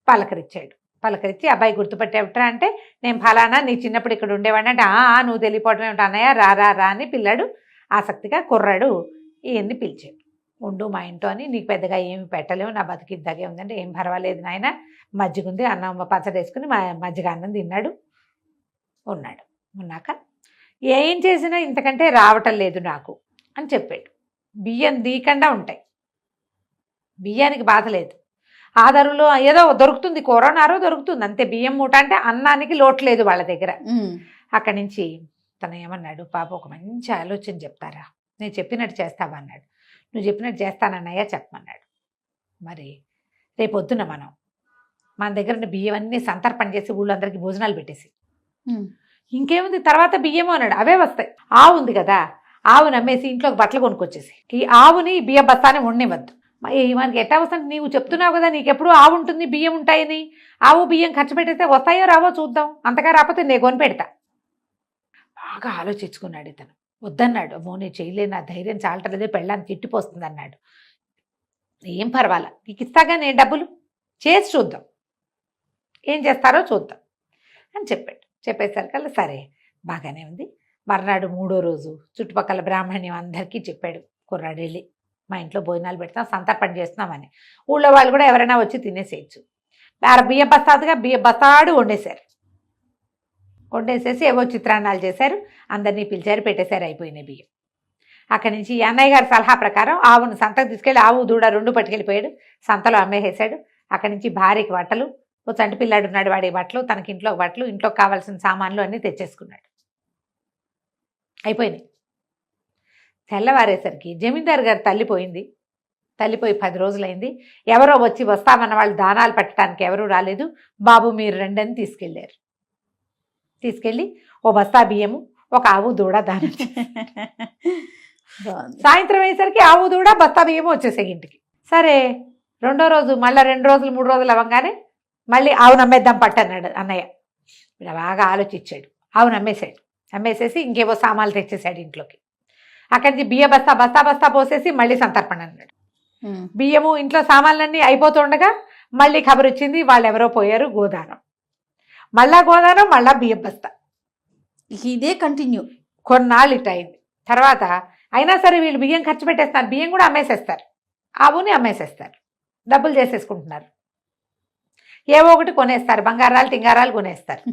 Speaker 3: పలకరించాడు. పలకరించి, అబ్బాయి గుర్తుపట్టేవిట్రా అంటే, నేను ఫలానా నీ చిన్నప్పుడు ఇక్కడ ఉండేవాడిని అంటే, నువ్వు తెలియపోవటం ఏమిటి అన్నయ్య, రా అని పిల్లాడు ఆసక్తిగా కుర్రాడు ఈయన్ని పిలిచాడు. ఉండు మా ఇంట్లో అని, నీకు పెద్దగా ఏమి పెట్టలేవు, నా బతికి ఇద్దగే ఉందంటే, ఏం పర్వాలేదు నాయన, మజ్జిగ ఉంది, అన్నం పచ్చడి వేసుకుని మజ్జిగ అన్నం తిన్నాడు. ఉన్నాక ఏం చేసినా ఇంతకంటే రావటం లేదు నాకు అని చెప్పాడు. బియ్యం దీకుండా ఉంటాయి, బియ్యానికి బాధ లేదు. ఆధారులో ఏదో దొరుకుతుంది, కరోనారో దొరుకుతుంది అంతే. బియ్యం మూట అంటే అన్నానికి లోటు లేదు వాళ్ళ దగ్గర. అక్కడి నుంచి తను ఏమన్నాడు, పాప ఒక మంచి ఆలోచన చెప్తారా, నేను చెప్పినట్టు చేస్తావా అన్నాడు. నువ్వు చెప్పినట్టు చేస్తానన్నయ్య చెప్పమన్నాడు. మరి రేపొద్దున మన దగ్గర బియ్యం అన్నీ సంతర్పణ చేసి ఊళ్ళందరికీ భోజనాలు పెట్టేసి ఇంకేముంది తర్వాత బియ్యము అన్నాడు, అవే వస్తాయి. ఆవు ఉంది కదా, ఆవు నమ్మేసి ఇంట్లోకి బట్టలు కొనుక్కొచ్చేసి ఈ ఆవుని బియ్య బస్తానే ఉండనివ్వద్దు. మనకి ఎట్టా వస్తుంది, నీవు చెప్తున్నావు కదా నీకెప్పుడు ఆవు ఉంటుంది బియ్యం ఉంటాయని. ఆవు బియ్యం ఖర్చు పెట్టేస్తే వస్తాయో రావో చూద్దాం, అంతగా రాకపోతే నేను కొని పెడతా. బాగా ఆలోచించుకున్నాడు ఇతను. వద్దన్నాడు, అమ్మో నేను చేయలేను, నా ధైర్యం చాలటలేదే, పెళ్ళాన్ని తిట్టిపోస్తుంది అన్నాడు. ఏం పర్వాలా, నీకు ఇస్తాగా నేను డబ్బులు, చేసి చూద్దాం, ఏం చేస్తారో చూద్దాం అని చెప్పాడు. చెప్పేసరికల్లా సరే బాగానే ఉంది. మర్నాడు 3వ రోజు చుట్టుపక్కల బ్రాహ్మణ్యం అందరికీ చెప్పాడు, కుర్రాడు వెళ్ళి మా ఇంట్లో భోజనాలు పెడతాం, సంతర్పణ చేస్తున్నామని. ఊళ్ళో వాళ్ళు కూడా ఎవరైనా వచ్చి తినేసేయచ్చు. బియ్య బస్తాదుగా బియ్య బస్తాడు వండేసేసి ఏవో చిత్రాన్నాలు చేశారు, అందరినీ పిలిచారు, పెట్టేశారు, అయిపోయినాయి బియ్యం. అక్కడి నుంచి అన్నయ్య గారి సలహా ప్రకారం ఆవును సంతకు తీసుకెళ్ళి ఆవు దూడ 2 పట్టుకెళ్ళిపోయాడు, సంతలో అమ్మేసేసాడు. అక్కడి నుంచి భార్యకి బట్టలు, ఓ చంటి పిల్లాడు ఉన్నాడు, వాడి బట్టలు, తనకి ఇంట్లో బట్టలు, ఇంట్లోకి కావాల్సిన సామాన్లు అన్నీ తెచ్చేసుకున్నాడు. అయిపోయినాయి. తెల్లవారేసరికి జమీందారు గారు తల్లిపోయింది. తల్లిపోయి 10 రోజులైంది. ఎవరో వచ్చి వస్తామన్న వాళ్ళు దానాలు పెట్టడానికి ఎవరూ రాలేదు. బాబు మీరు రండి అని తీసుకెళ్ళారు. తీసుకెళ్ళి ఓ బస్తా బియ్యము, ఒక ఆవు దూడ దానం. సాయంత్రం అయ్యేసరికి ఆవు దూడ బస్తా బియ్యము వచ్చేసాయి ఇంటికి. సరే 2వ రోజు మళ్ళీ 2 రోజులు 3 రోజులు అవ్వగానే మళ్ళీ ఆవును అమ్మేద్దాం పట్టన్నాడు అన్నయ్య. ఇలా బాగా ఆలోచించాడు, ఆవును అమ్మేశాడు. అమ్మేసేసి ఇంకేవో సామాన్లు తెచ్చేసాడు ఇంట్లోకి. అక్కడి నుంచి బియ్య బస్తా పోసేసి మళ్ళీ సంతర్పణ అన్నాడు. బియ్యము ఇంట్లో సామాన్లన్నీ అయిపోతుండగా మళ్ళీ ఖబర్ వచ్చింది, వాళ్ళు ఎవరో పోయారు, గోదానం. మళ్ళా గోదానం, మళ్ళా బియ్యం బస్తా.
Speaker 2: ఇదే కంటిన్యూ
Speaker 3: కొన్నాళ్ళు ఇట్ అయింది. తర్వాత అయినా సరే వీళ్ళు బియ్యం ఖర్చు పెట్టేస్తారు, బియ్యం కూడా అమ్మేసేస్తారు, ఆవుని అమ్మేసేస్తారు, డబ్బులు చేసేసుకుంటున్నారు. ఏవో ఒకటి కొనేస్తారు, బంగారాలు తింగారాలు కొనేస్తారు.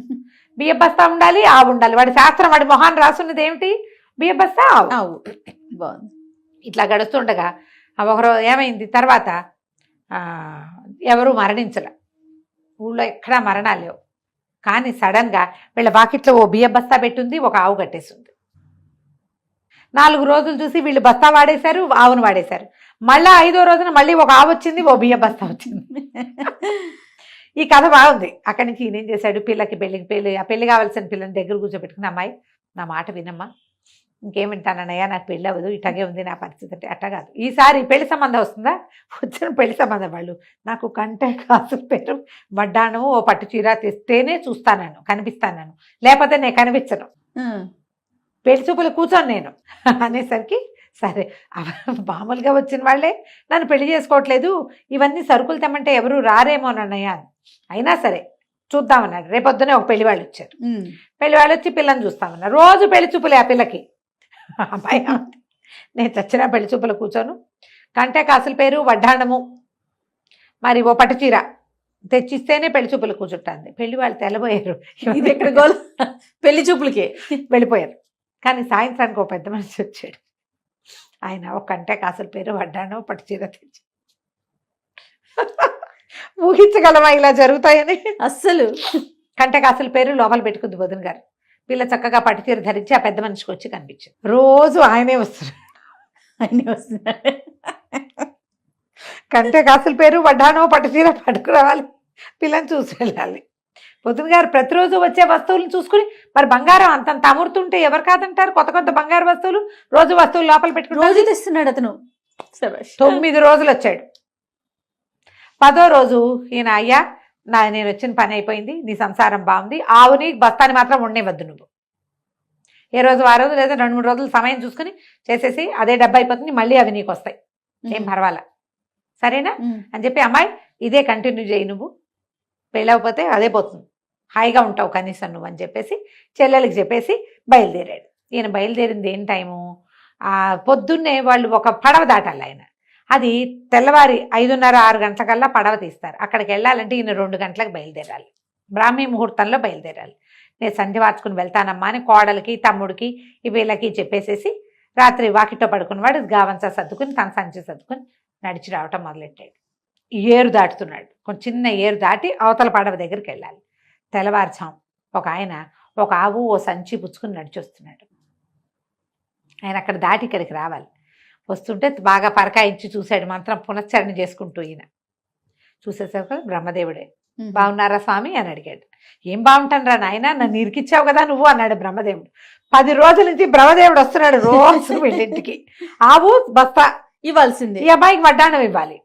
Speaker 3: బియ్య బస్తా ఉండాలి, ఆవు ఉండాలి. వాడి శాస్త్రం, వాడి మొహాన్ని రాసున్నది ఏమిటి, బియ్య బస్తా ఆవు.
Speaker 2: బాగుంది.
Speaker 3: ఇట్లా గడుస్తుండగా ఒకరు ఏమైంది, తర్వాత ఎవరు మరణించలే, ఊళ్ళో ఎక్కడా మరణాలు లేవు. కానీ సడన్గా వీళ్ళ బాకెట్లో ఓ బియ్య బస్తా పెట్టుంది, ఒక ఆవు కట్టేసింది. 4 రోజులు చూసి వీళ్ళు బస్తా వాడేశారు, ఆవును వాడేశారు. మళ్ళీ 5వ రోజున మళ్ళీ ఒక ఆవు వచ్చింది, ఓ బియ్య బస్తా వచ్చింది. ఈ కథ బాగుంది. అక్కడి నుంచి ఈయన ఏం చేశాడు, పెళ్లి కావాల్సిన పిల్లని దగ్గర కూర్చోబెట్టుకుని, అమ్మాయి నా మాట వినమ్మా, ఇంకేమింటానన్నయ్యా, నాకు పెళ్ళి అవ్వదు, ఇట్లాగే ఉంది నా పరిస్థితి అంటే. అట్ట కాదు, ఈసారి పెళ్లి సంబంధం వస్తుందా, వచ్చిన పెళ్లి సంబంధం వాళ్ళు నాకు కంటే కాసు పేరు వడ్డాణము ఓ పట్టు చీర తెస్తేనే చూస్తాను, కనిపిస్తాను, లేకపోతే నేను కనిపించను, పెళ్లి చూపులు కూర్చొని నేను అనేసరికి, సరే మామూలుగా వచ్చిన వాళ్ళే నన్ను పెళ్లి చేసుకోవట్లేదు, ఇవన్నీ సరుకులు తెమ్మంటే ఎవరు రారేమోనన్నయ్య, అయినా సరే చూద్దామన్నాడు. రేపొద్దునే ఒక పెళ్లి వాళ్ళు వచ్చారు. పెళ్లి వాళ్ళు వచ్చి పిల్లని చూస్తామన్నారు. రోజు పెళ్లి చూపులే ఆ పిల్లకి. అమ్మాయి నేను చచ్చిన పెళ్లి చూపులు కూర్చోను, కంటే కాసుల పేరు వడ్డాణము మరి ఓ పట్టు చీర తెచ్చిస్తేనే పెళ్లి చూపులు కూర్చుంటుంది. పెళ్లి వాళ్ళు తెల్లబోయారు,
Speaker 2: ఇది ఎక్కడ గోల్, పెళ్లి చూపులకి
Speaker 3: వెళ్ళిపోయారు. కానీ సాయంత్రానికి ఒక పెద్ద మనిషి వచ్చాడు. ఆయన ఒక కంటే కాసుల పేరు వడ్డాణం పట్టు చీర తెచ్చి, ఊహించగలమా ఇలా జరుగుతాయని?
Speaker 2: అస్సలు.
Speaker 3: కంటే కాసుల పేరు లోపల పెట్టుకుంది వదిన గారు. పిల్ల చక్కగా పట్టు చీర ధరించి ఆ పెద్ద మనిషికి వచ్చి కనిపించింది. రోజు ఆయనే వస్తున్నాడు. కంటే కాసుల పేరు వడ్డాణం పట్టు చీర పట్టుకురావాలి, పిల్లని చూసి వెళ్ళాలి. వదిన గారు ప్రతిరోజు వచ్చే వస్తువులను చూసుకుని, మరి బంగారం అంతంత అమృతుంటే ఎవరు కాదంటారు, కొత్త కొత్త బంగారు వస్తువులు రోజు వస్తువులు లోపల పెట్టుకుని
Speaker 2: రోజు తెస్తున్నాడు అతను.
Speaker 3: 9 రోజులు వచ్చాడు. 10వ రోజు ఈయన, అయ్యా నేను వచ్చిన పని అయిపోయింది, నీ సంసారం బాగుంది, ఆవుని బస్తాని మాత్రం ఉండేవద్దు నువ్వు, ఏ రోజు ఆ రోజు లేదా 2-3 రోజులు సమయం చూసుకుని చేసేసి అదే డబ్బు అయిపోతుంది, మళ్ళీ అవి నీకు వస్తాయి, ఏం పర్వాలా, సరేనా అని చెప్పి, అమ్మాయి ఇదే కంటిన్యూ చేయి, నువ్వు పెళ్ళవకపోతే అదే పోతుంది, హాయిగా ఉంటావు కనీసం నువ్వు అని చెప్పేసి చెల్లెలకి చెప్పేసి బయలుదేరాడు. ఈయన బయలుదేరింది ఏం టైము, పొద్దున్నే వాళ్ళు ఒక పడవ దాటాలి. ఆయన అది తెల్లవారి 5:30-6 గంటలకల్లా పడవ తీస్తారు. అక్కడికి వెళ్ళాలంటే ఈయన 2 గంటలకు బయలుదేరాలి, బ్రాహ్మీ ముహూర్తంలో బయలుదేరాలి. నేను సంధి వార్చుకుని వెళ్తానమ్మా అని కోడలికి తమ్ముడికి వీళ్ళకి చెప్పేసేసి రాత్రి వాకిట్లో పడుకున్నవాడు గావంచా సర్దుకుని తన సంచి సర్దుకుని నడిచి రావటం మొదలెట్టాడు. ఏరు దాటుతున్నాడు, కొంచెం చిన్న ఏరు దాటి అవతల పడవ దగ్గరికి వెళ్ళాలి. తెల్లవారుజాం ఒక ఆయన ఒక ఆవు ఓ సంచి పుచ్చుకుని నడిచి వస్తున్నాడు. ఆయన అక్కడ దాటి ఇక్కడికి రావాలి. వస్తుంటే బాగా పరకాయించి చూశాడు, మంత్రం పునశ్చరణ చేసుకుంటూ. ఈయన చూసేసరికి బ్రహ్మదేవుడే. బాగున్నారా స్వామి అని అడిగాడు. ఏం బాగుంటాను రా నాయన, నన్ను ఇరికిచ్చావు కదా నువ్వు అన్నాడు బ్రహ్మదేవుడు. 10 రోజుల నుంచి బ్రహ్మదేవుడు వస్తున్నాడు రోజు వీళ్ళింటికి. ఆవు బస్తా
Speaker 2: ఇవ్వాల్సిందే,
Speaker 3: ఈ అబ్బాయికి వడ్డాణం ఇవ్వాలి.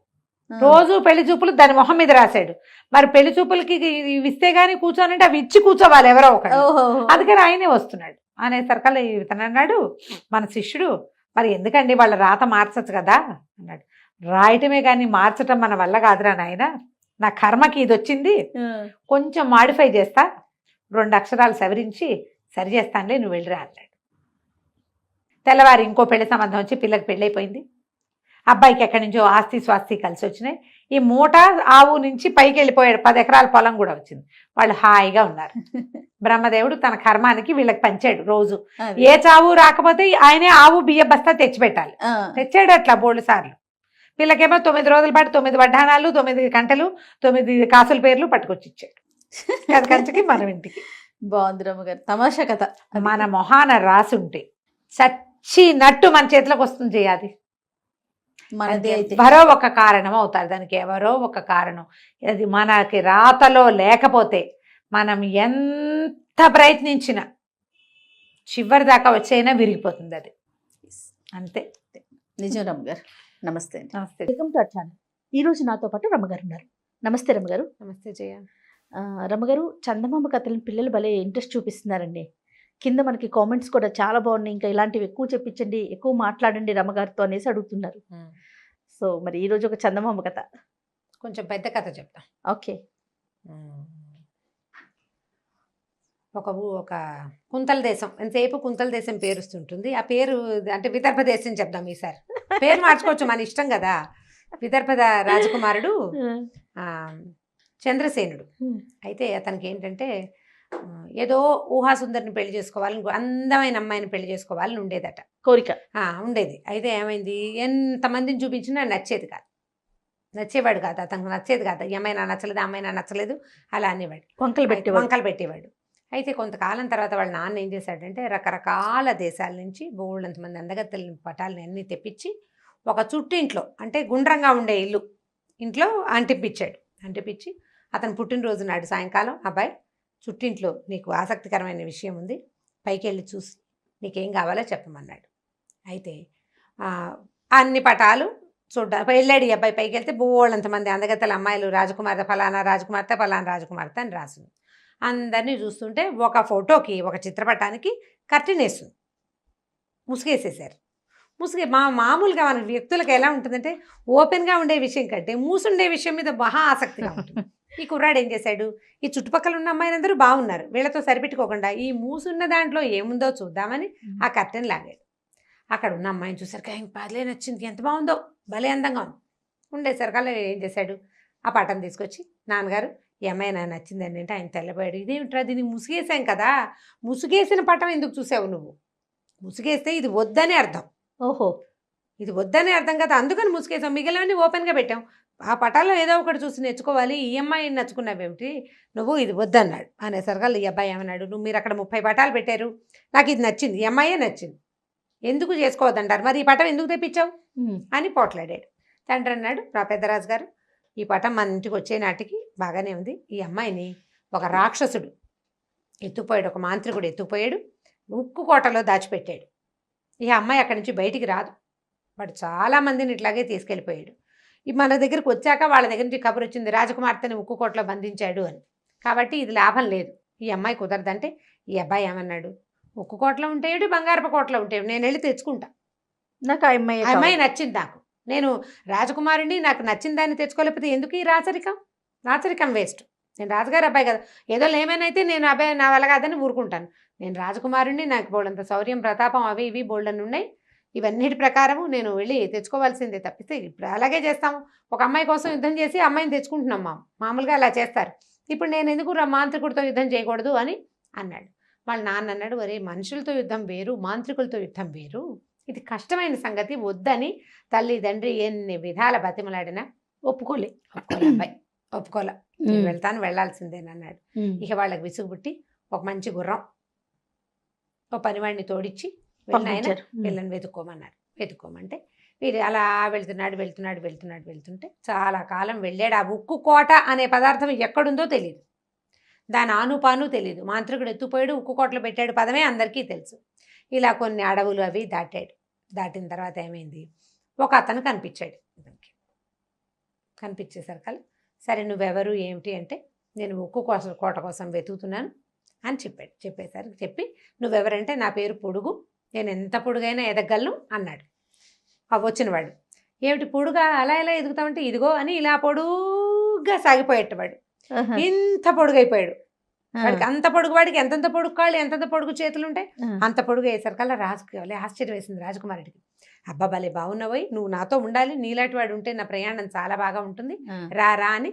Speaker 3: రోజు పెళ్లి చూపులు దాని మొహం మీద రాశాడు. మరి పెళ్లి చూపులకి ఇవి ఇస్తే గానీ కూర్చోనంటే అవి ఇచ్చి కూర్చోవాలి ఎవరో ఒకరు. అందుకని ఆయనే వస్తున్నాడు. అనేసరికల్లా ఇతను అన్నాడు, మన శిష్యుడు, మరి ఎందుకండి వాళ్ళ రాత మార్చచ్చు కదా అన్నాడు. రాయటమే కానీ మార్చటం మన వల్ల కాదురా నాయన, నా కర్మకి ఇది వచ్చింది, కొంచెం మాడిఫై చేస్తా, 2 అక్షరాలు సవరించి సరి చేస్తానులే, నువ్వు వెళ్ళిరా అన్నాడు. తెల్లవారి ఇంకో పెళ్లి సంబంధం వచ్చి పిల్లకి పెళ్ళైపోయింది. అబ్బాయికి ఎక్కడి నుంచో ఆస్తి స్వాస్తి కలిసి వచ్చినాయి. ఈ మూట ఆవు నుంచి పైకి వెళ్ళిపోయాడు. 10 ఎకరాల పొలం కూడా వచ్చింది. వాళ్ళు హాయిగా ఉన్నారు. బ్రహ్మదేవుడు తన కర్మానికి వీళ్ళకి పంచాడు. రోజు ఏ చావు రాకపోతే ఆయనే ఆవు బియ్య బస్తా తెచ్చిపెట్టాలి. తెచ్చాడు అట్లా 3 సార్లు. వీళ్ళకేమో 9 రోజుల పాటు 9 వడ్డాణాలు, 9 గంటలు, 9 కాసుల పేర్లు పట్టుకొచ్చి ఇచ్చాడు. అది కంచికి మనం ఇంటికి.
Speaker 2: బాగుంది రమ్మగారు, తమాషా కథ.
Speaker 3: మన మొహాన రాసి ఉంటే చచ్చినట్టు మన చేతిలోకి వస్తుంది చేయాలి. ఎవరో ఒక కారణం అవుతారు దానికి, ఎవరో ఒక కారణం. అది మనకి రాతలో లేకపోతే మనం ఎంత ప్రయత్నించినా చివరి దాకా వచ్చైనా విరిగిపోతుంది అది. అంతే.
Speaker 2: నిజం రమ్మగారు. నమస్తే.
Speaker 3: నమస్తే.
Speaker 2: ఈ రోజు నాతో పాటు రమ్మగారు ఉన్నారు. నమస్తే రమ్మగారు.
Speaker 3: నమస్తే జయ.
Speaker 2: రమ్మగారు, చందమామ కథలను పిల్లలు భలే ఇంట్రెస్ట్ చూపిస్తున్నారండి. కింద మనకి కామెంట్స్ కూడా చాలా బాగున్నాయి. ఇంకా ఇలాంటివి ఎక్కువ చెప్పించండి, ఎక్కువ మాట్లాడండి రమ్మగారితో అనేసి అడుగుతున్నారు. సో మరి ఈరోజు ఒక చందమామ కథ,
Speaker 3: కొంచెం పెద్ద కథ చెప్తా.
Speaker 2: ఓకే.
Speaker 3: ఒక కుంతల దేశం, ఎంతసేపు కుంతల దేశం పేరుస్తుంటుంది. ఆ పేరు అంటే విదర్భ దేశం చెప్దాం ఈసారి. పేరు మార్చుకోవచ్చు, మన ఇష్టం కదా. విదర్భ రాజకుమారుడు చంద్రసేనుడు. అయితే అతనికి ఏంటంటే ఏదో ఊహాసుందరిని పెళ్లి చేసుకోవాలని, అందమైన అమ్మాయిని పెళ్లి చేసుకోవాలని ఉండేదట,
Speaker 2: కోరిక
Speaker 3: ఉండేది. అయితే ఏమైంది, ఎంతమందిని చూపించినా నచ్చేది కాదు, నచ్చేవాడు కాదు, అతనికి నచ్చేది కాదు. ఈ అమ్మాయినా నచ్చలేదు, అమ్మాయినా నచ్చలేదు, అలా అనేవాడు, వంకలు పెట్టేవాడు. అయితే కొంతకాలం తర్వాత వాళ్ళ నాన్న ఏం చేశాడంటే రకరకాల దేశాల నుంచి బోళ్ళంతమంది అందగత్తెల పటాలని అన్నీ తెప్పించి ఒక చుట్టింట్లో, అంటే గుండ్రంగా ఉండే ఇంట్లో అంటిపించి అతను పుట్టినరోజు నాడు సాయంకాలం, అబ్బాయి చుట్టింట్లో నీకు ఆసక్తికరమైన విషయం ఉంది, పైకి వెళ్ళి చూసి నీకేం కావాలో చెప్పమన్నాడు. అయితే అన్ని పటాలు వెళ్ళాడు ఈ అబ్బాయి. పైకి వెళ్తే బోళ్ళంతమంది అందగత్తెల అమ్మాయిలు, రాజకుమార్తె ఫలానా రాజకుమార్తె ఫలానా రాజకుమార్తె అని రాసింది. అందరినీ చూస్తుంటే ఒక ఫోటోకి, ఒక చిత్రపటానికి కర్టెన్ వేస్తుంది, ముసుగేసేసారు. మామూలుగా మన వ్యక్తులకు ఎలా ఉంటుందంటే ఓపెన్గా ఉండే విషయం కంటే మూసుండే విషయం మీద మహా ఆసక్తిగా ఉంటుంది. ఈ కుర్రాడు ఏం చేశాడు, ఈ చుట్టుపక్కల ఉన్న అమ్మాయిలందరూ బాగున్నారు, వీళ్ళతో సరిపెట్టుకోకుండా ఈ మూసున్న దాంట్లో ఏముందో చూద్దామని ఆ కర్టెన్ లాగాడు. అక్కడ ఉన్న అమ్మాయిని చూసరికి ఆయన పర్లే నచ్చింది, ఎంత బాగుందో, భలే అందంగా ఉంది. ఉండేసరికల్లా ఏం చేశాడు, ఆ పటం తీసుకొచ్చి, నాన్నగారు ఈ అమ్మాయి నాకు నచ్చిందండి అంటే ఆయన తెల్లబోయాడు. ఇదేమిట్రా, దీనికి ముసుగేసాం కదా, ముసుగేసిన పటం ఎందుకు చూసావు నువ్వు, ముసుగేస్తే ఇది వద్దనే అర్థం.
Speaker 2: ఓహో,
Speaker 3: ఇది వద్దనే అర్థం కదా, అందుకని ముసుగేసాం, మిగిలినవన్నీ ఓపెన్గా పెట్టాం. ఆ పటాల్లో ఏదో ఒకటి చూసి నేర్చుకోవాలి, ఈ అమ్మాయిని నచ్చుకున్నావేమిటి నువ్వు, ఇది వద్దన్నాడు. అనేసరికల్లా ఈ అబ్బాయి ఏమన్నాడు, మీరు అక్కడ 30 పటాలు పెట్టారు, నాకు ఇది నచ్చింది, ఈ అమ్మాయే నచ్చింది, ఎందుకు చేసుకోవద్దంటారు, మరి ఈ పటం ఎందుకు తెప్పించావు అని పోట్లాడాడు. తండ్రి అన్నాడు, రా పెద్దరాజు గారు, ఈ పటం మన ఇంటికి వచ్చే నాటికి బాగానే ఉంది, ఈ అమ్మాయిని ఒక రాక్షసుడు ఎత్తుకుపోయాడు, ఒక మాంత్రికుడు ఎత్తుకుపోయాడు, ఉక్కు కోటలో దాచిపెట్టాడు. ఈ అమ్మాయి అక్కడి నుంచి బయటికి రాదు, వాడు చాలామందిని ఇట్లాగే తీసుకెళ్ళిపోయాడు. మన దగ్గరికి వచ్చాక వాళ్ళ దగ్గర నుంచి కబురు వచ్చింది, రాజకుమార్తెని ఉక్కు కోటలో బంధించాడు అని. కాబట్టి ఇది లాభం లేదు, ఈ అమ్మాయి కుదరదంటే ఈ అబ్బాయి ఏమన్నాడు, ఉక్కు కోటలో ఉంటాడు, బంగారపు కోటలో ఉంటాడు, నేను వెళ్ళి తెచ్చుకుంటా,
Speaker 2: నాకు ఆ
Speaker 3: అమ్మాయి నచ్చింది, నాకు నేను రాజకుమారుని, నాకు నచ్చిన దాన్ని తెచ్చుకోలేకపోతే ఎందుకు ఈ రాచరికం వేస్ట్. నేను రాజుగారి అబ్బాయి కదా, ఏదో ఏమైనా నేను అబ్బాయి నా వల్ల కాదని ఊరుకుంటాను, నేను రాజకుమారుని, నాకు బోల్డంత శౌర్యం ప్రతాపం అవి ఇవి బోల్డన్ ఉన్నాయి, ఇవన్నిటి ప్రకారము నేను వెళ్ళి తెచ్చుకోవాల్సిందే తప్పిస్తే ఇప్పుడు అలాగే చేస్తాము. ఒక అమ్మాయి కోసం యుద్ధం చేసి అమ్మాయిని తెచ్చుకుంటున్నాం, మామూలుగా అలా చేస్తారు. ఇప్పుడు నేను ఎందుకు మాంత్రికుడితో యుద్ధం చేయకూడదు అని అన్నాడు. వాళ్ళ నాన్న అన్నాడు, ఒరే మనుషులతో యుద్ధం వేరు, మాంత్రికులతో యుద్ధం వేరు, ఇది కష్టమైన సంగతి, వద్దని తల్లి తండ్రి ఎన్ని విధాల బతిమలాడినా
Speaker 2: ఒప్పుకోలే.
Speaker 3: ఒప్పుకోలే అబ్బాయి, ఒప్పుకోలే. నేను వెళ్తాను, వెళ్ళాల్సిందేనన్నాడు. ఇక వాళ్ళకి విసుగు పుట్టి ఒక మంచి గుర్రం, ఓ పనివాడిని తోడిచ్చి వెళ్ళిన వీళ్ళని వెతుక్కోమన్నారు. వెతుక్కోమంటే వీరు అలా వెళ్తుంటే చాలా కాలం వెళ్ళాడు. ఆ ఉక్కు కోట అనే పదార్థం ఎక్కడుందో తెలియదు, దాని ఆనుపాను తెలియదు. మాంత్రికుడు ఎత్తుపోయాడు, ఉక్కు కోటలో పెట్టాడు పదమే అందరికీ తెలుసు. ఇలా కొన్ని అడవులు అవి దాటాడు. దాటిన తర్వాత ఏమైంది, ఒక అతను కనిపించాడు. కనిపించేసరికి సరే నువ్వెవరు ఏమిటి అంటే, నేను ఉక్కు కోట కోసం వెతుకుతున్నాను అని చెప్పాడు. చెప్పి నువ్వెవరంటే, నా పేరు పొడుగు, నేను ఎంత పొడుగైనా ఎదగలను అన్నాడు. వచ్చినవాడు ఏమిటి పొడుగా అలా ఎలా ఎదుగుతామంటే, ఇదిగో అని ఇలా పొడుగ్గా సాగిపోయేటవాడు. ఇంత పొడుగైపోయాడు. వాడికి అంత పొడుగు, వాడికి ఎంతంత పొడుగు కాళ్ళు, ఎంతంత పొడుగు చేతులు ఉంటాయి, అంత పొడుగు అయ్యేసరికల్లా రాజుకి ఆశ్చర్యం వేసింది. రాజకుమారుడికి, అబ్బా భలే బాగున్నావోయ్, నువ్వు నాతో ఉండాలి, నీలాంటి వాడు ఉంటే నా ప్రయాణం చాలా బాగా ఉంటుంది, రా అని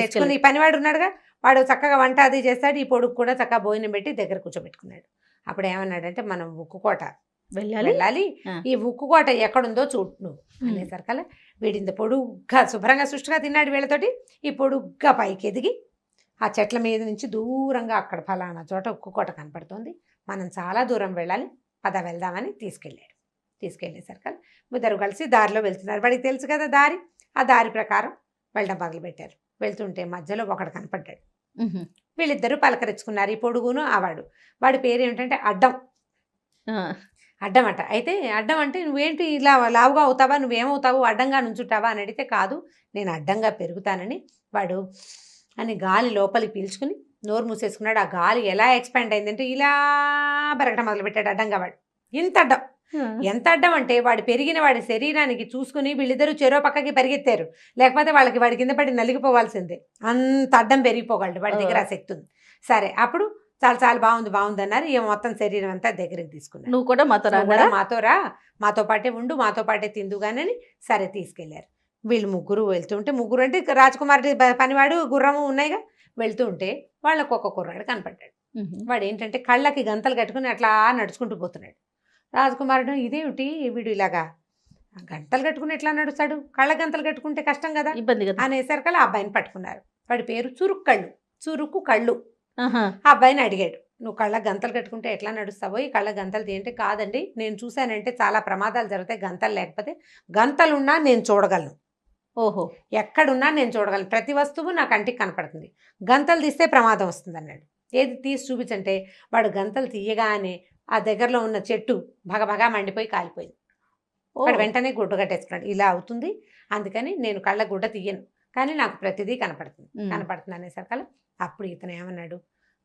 Speaker 3: తెచ్చుకుని, ఈ పనివాడు ఉన్నాడుగా, వాడు చక్కగా వంట అది చేస్తాడు, ఈ పొడుగు కూడా చక్కగా భోజనం పెట్టి దగ్గర కూర్చోబెట్టుకున్నాడు. అప్పుడు ఏమన్నాడంటే, మనం ఉక్కుకోట వెళ్ళాలి, ఈ ఉక్కుకోట ఎక్కడుందో చూడు నువ్వు అనేసరికల్లా వీడింత పొడుగ్గా శుభ్రంగా సుష్టిగా తిన్నాడు వీళ్ళతోటి. ఈ పొడుగ్గా పైకి ఎదిగి ఆ చెట్ల మీద నుంచి దూరంగా అక్కడ ఫలానా చోట ఉక్కుకోట కనపడుతుంది, మనం చాలా దూరం వెళ్ళాలి, పద వెళ్దామని తీసుకెళ్ళేసరికి ఇద్దరు కలిసి దారిలో వెళ్తున్నారు. వాడికి తెలుసు కదా దారి, ఆ దారి ప్రకారం వెళ్ళడం మొదలుపెట్టారు. వెళ్తుంటే మధ్యలో ఒకడు కనపడ్డాడు. వీళ్ళిద్దరూ పలకరించుకున్నారు, ఈ పొడుగును ఆవాడు. వాడి పేరు ఏమిటంటే అడ్డం. అడ్డం అట. అయితే అడ్డం అంటే, నువ్వేంటి ఇలా లావుగా అవుతావా, నువ్వేమవుతావు, అడ్డంగా నుంచుంటావా అని అడిగితే, కాదు నేను అడ్డంగా పెరుగుతానని. వాడు అని గాలి లోపలికి పీల్చుకుని నోరు మూసేసుకున్నాడు. ఆ గాలి ఎలా ఎక్స్పాండ్ అయిందంటే ఇలా పెరగడం మొదలుపెట్టాడు అడ్డంగా. వాడు ఇంత అడ్డం, ఎంత అడ్డం అంటే, వాడు పెరిగిన వాడి శరీరానికి చూసుకుని వీళ్ళిద్దరూ చెరో పక్కకి పరిగెత్తారు, లేకపోతే వాడి కింద పడి నలిగిపోవాల్సిందే, అంత అడ్డం పెరిగిపోగలడు, వాడి దగ్గర ఆ శక్తి ఉంది. సరే అప్పుడు చాలా బాగుంది అన్నారు. ఈ మొత్తం శరీరం అంతా దగ్గరికి తీసుకున్నారు.
Speaker 2: నువ్వు కూడా మాతో
Speaker 3: రా, మాతో పాటే ఉండు, మాతో పాటే తిందుగానని సరే తీసుకెళ్లారు. వీళ్ళు ముగ్గురు వెళ్తుంటే, ముగ్గురు అంటే రాజకుమారుడి పనివాడు గుర్రము ఉన్నాయిగా, వెళ్తూ ఉంటే వాళ్ళకు ఒక కుర్రాడు కనపడ్డాడు. వాడు ఏంటంటే కళ్ళకి గంతలు కట్టుకుని అట్లా నడుచుకుంటూ పోతున్నాడు. రాజకుమారుడు ఇదేమిటి వీడు ఇలాగా గంటలు కట్టుకుని ఎట్లా నడుస్తాడు, కళ్ళ గంతలు కట్టుకుంటే కష్టం కదా,
Speaker 2: ఇబ్బంది కదా
Speaker 3: అనేసరికల్లా ఆ అబ్బాయిని పట్టుకున్నారు. వాడి పేరు చురుకు కళ్ళు. ఆ అబ్బాయిని అడిగాడు, నువ్వు కళ్ళ గంతలు కట్టుకుంటే ఎట్లా నడుస్తావో, ఈ కళ్ళ గంతలు ఏంటి, కాదండి నేను చూశానంటే చాలా ప్రమాదాలు జరుగుతాయి, గంతలు లేకపోతే, గంతలున్నా నేను చూడగలను,
Speaker 2: ఓహో
Speaker 3: ఎక్కడున్నా నేను చూడగలను, ప్రతి వస్తువు నా కంటికి కనపడుతుంది, గంతలు తీస్తే ప్రమాదం వస్తుంది అన్నాడు. ఏది తీసి చూపించంటే వాడు గంతలు తీయగానే ఆ దగ్గరలో ఉన్న చెట్టు భగభగా మండిపోయి కాలిపోయింది. వాడు వెంటనే గుడ్డ కట్టేసుకున్నాడు, ఇలా అవుతుంది అందుకని నేను కళ్ళ గుడ్డ తీయను, కానీ నాకు ప్రతిదీ కనపడుతుంది అనేసరికల్లా అప్పుడు ఇతను ఏమన్నాడు,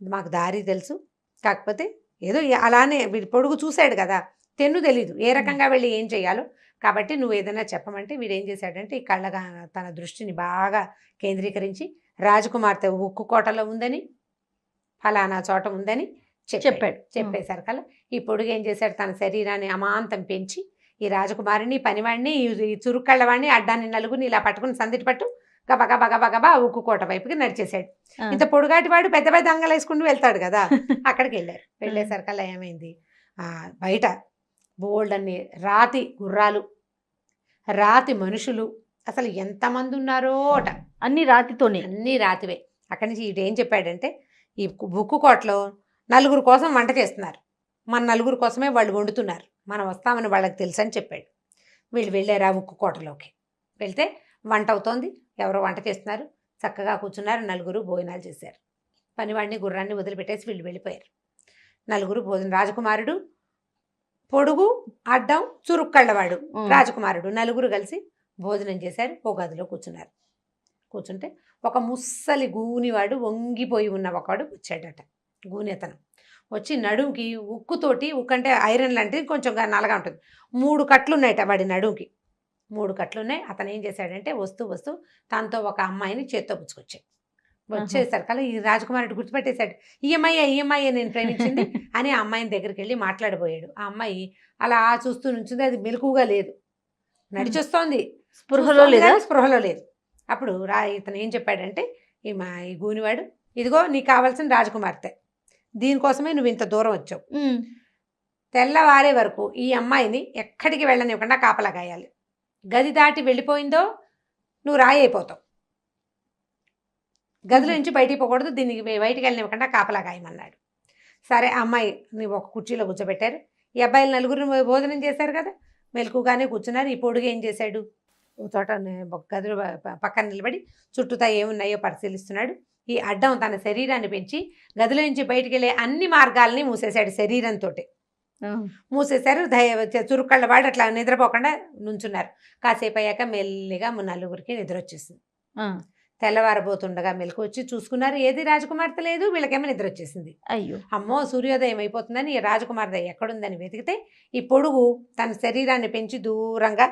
Speaker 3: మాకు దారి తెలుసు, కాకపోతే ఏదో అలానే వీడి పొడుగు చూశాడు కదా, తెన్ను తెలీదు ఏ రకంగా వెళ్ళి ఏం చేయాలో, కాబట్టి నువ్వు ఏదైనా చెప్పమంటే వీడు ఏం చేశాడంటే, ఈ కళ్ళగా తన దృష్టిని బాగా కేంద్రీకరించి రాజకుమార్తె ఉక్కు కోటలో ఉందని, ఫలానా చోట ఉందని చెప్పాడు. చెప్పేసరికల్లా ఈ పొడుగు ఏం చేశాడు, తన శరీరాన్ని అమాంతం పెంచి ఈ రాజకుమారిని, పనివాడిని, ఈ చురుక్కళ్ళవాడిని, అడ్డాన్ని నలుగుని ఇలా పట్టుకుని సందిటి పట్టు గబగబా ఉక్కు కోట వైపుకి నడిచేశాడు. ఇంత పొడుగాటి వాడు పెద్ద పెద్ద అంగలు వేసుకుంటూ వెళ్తాడు కదా, అక్కడికి వెళ్ళారు. వెళ్ళేసరికల్లా ఏమైంది, బయట బోల్డ్ అన్ని రాతి గుర్రాలు, రాతి మనుషులు, అసలు ఎంతమంది ఉన్నారో అట,
Speaker 2: అన్ని రాతివే.
Speaker 3: అక్కడి నుంచి ఇటేం చెప్పాడంటే, ఈ ఉక్కు కోటలో నలుగురు కోసం వంట చేస్తున్నారు, మన నలుగురు కోసమే వాళ్ళు వండుతున్నారు, మనం వస్తామని వాళ్ళకి తెలుసు అని చెప్పాడు. వీళ్ళు వెళ్ళారు ఆ ఉక్కు కోటలోకి. వెళ్తే వంట అవుతోంది, ఎవరో వంట చేస్తున్నారు, చక్కగా కూర్చున్నారు, నలుగురు భోజనాలు చేశారు. పనివాడిని గుర్రాన్ని వదిలిపెట్టేసి వీళ్ళు వెళ్ళిపోయారు. నలుగురు భోజనం, రాజకుమారుడు, పొడుగు, అడ్డం, చురుక్కళ్ళవాడు, రాజకుమారుడు నలుగురు కలిసి భోజనం చేశారు. ఓ గదిలో కూర్చున్నారు. కూర్చుంటే ఒక ముస్సలి గూనివాడు, వంగిపోయి ఉన్న ఒకడు వచ్చాడట. గూనెతనం వచ్చి నడుముకి ఉక్కు అంటే ఐరన్ లాంటిది, కొంచెం నల్లగా ఉంటుంది, 3 కట్లు ఉన్నాయట వాడి నడుముకి, 3 కట్లు ఉన్నాయి. అతను ఏం చేశాడంటే వస్తూ తనతో ఒక అమ్మాయిని చేత్తో పుచ్చుకొచ్చాడు. వచ్చేసరికల్లా ఈ రాజకుమారుడు గుర్తుపెట్టేశాడు, ఈ అమ్మాయి నేను ప్రేమించింది అని ఆ అమ్మాయిని దగ్గరికి వెళ్ళి మాట్లాడబోయాడు. ఆ అమ్మాయి అలా చూస్తూ నుంచింది, అది మెలకుగా లేదు, నడిచొస్తోంది, స్పృహలో లేదు. అప్పుడు ఇతను ఏం చెప్పాడంటే, ఈ గూనివాడు, ఇదిగో నీకు కావాల్సిన రాజకుమార్తె, దీనికోసమే నువ్వు ఇంత దూరం వచ్చావు.
Speaker 2: ఉమ్.
Speaker 3: తెల్లవారే వరకు ఈ అమ్మాయిని ఎక్కడికి వెళ్ళనివ్వకుండా కాపలా కాయాలి. గది దాటి వెళ్ళిపోయిందో నువ్వు రాయి అయిపోతావు. గదిలో నుంచి బయటికి పోకూడదు, దీనికి బయటికి వెళ్ళనివ్వకుండా కాపలా కాయమన్నాడు. సరే అమ్మాయి నువ్వు ఒక కుర్చీలో కూర్చోబెట్టారు. ఈ అబ్బాయిలు నలుగురు భోజనం చేశారు కదా, మెలకుగానే కూర్చున్నారు. ఈ పొడుగు ఏం చేశాడు, ఓ చోట ఒక గదిలో పక్కన నిలబడి చుట్టూతా ఏమున్నాయో పరిశీలిస్తున్నాడు. ఈ అడ్డం తన శరీరాన్ని పెంచి గదిలో నుంచి బయటికి వెళ్ళే అన్ని మార్గాల్ని మూసేశాడు. శరీరంతో మూసేశారు. చురుక్కళ్ళ వాడు అట్లా నిద్రపోకుండా నుంచున్నారు. కాసేపు అయ్యాక మెల్లిగా నలుగురికి నిద్ర వచ్చేసింది. తెల్లవారబోతుండగా మెలకు వచ్చి చూసుకున్నారు, ఏది రాజకుమార్తె లేదు. వీళ్ళకేమో నిద్ర వచ్చేసింది.
Speaker 2: అయ్యో,
Speaker 3: అమ్మో సూర్యోదయం అయిపోతుందని ఈ రాజకుమార్తె ఎక్కడుందని వెతికితే ఈ పొడుగు తన శరీరాన్ని పెంచి దూరంగా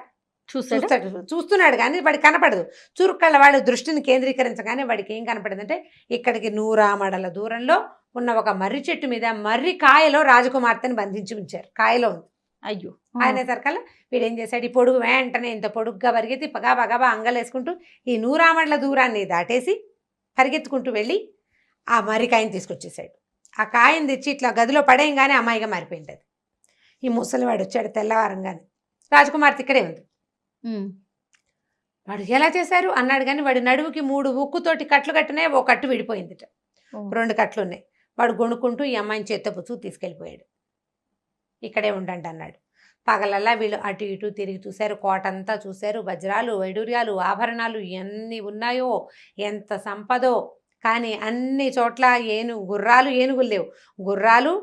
Speaker 3: చూస్తున్నాడు. కానీ వాడికి కనపడదు. చురుక్కళ్ళ వాడు దృష్టిని కేంద్రీకరించగానే వాడికి ఏం కనపడిందంటే ఇక్కడికి 100 ఆమడల దూరంలో ఉన్న ఒక మర్రి చెట్టు మీద మర్రి కాయలో రాజకుమార్తెని బంధించి ఉంచారు. కాయలో ఉంది.
Speaker 2: అయ్యో,
Speaker 3: ఆయన సరికల్లా వీడేం చేశాడు, ఈ పొడుగు వెంటనే ఇంత పొడుగ్గా పరిగెత్తి పగాబా అంగలేసుకుంటూ ఈ 100 ఆమడల దూరాన్ని దాటేసి పరిగెత్తుకుంటూ వెళ్ళి ఆ మర్రి కాయని తీసుకొచ్చేసాడు. ఆ కాయని తెచ్చి ఇట్లా గదిలో పడేయంగానే అమ్మాయిగా మారిపోయింది. అది ఈ ముసలివాడు వచ్చాడు తెల్లవారంగానే, రాజకుమార్తె ఇక్కడే ఉంది. వాడు ఎలా చేశారు అన్నాడు. కానీ వాడి నడువుకి 3 ఉక్కుతోటి కట్లు కట్టినాయి, ఓ కట్టు విడిపోయిందిట, 2 కట్లు ఉన్నాయి. వాడు గొణుక్కుంటూ ఈ అమ్మాయిని చేత్తో పుచ్చుకు తీసుకెళ్ళిపోయాడు. ఇక్కడే ఉండండి అన్నాడు. పగలల్లా వీళ్ళు అటు ఇటు తిరిగి చూశారు, కోటంతా చూశారు. వజ్రాలు, వైడూర్యాలు, ఆభరణాలు ఎన్ని ఉన్నాయో, ఎంత సంపదో. కానీ అన్ని చోట్ల గుర్రాలు, ఏనుగులు లేవు. గుర్రాలు,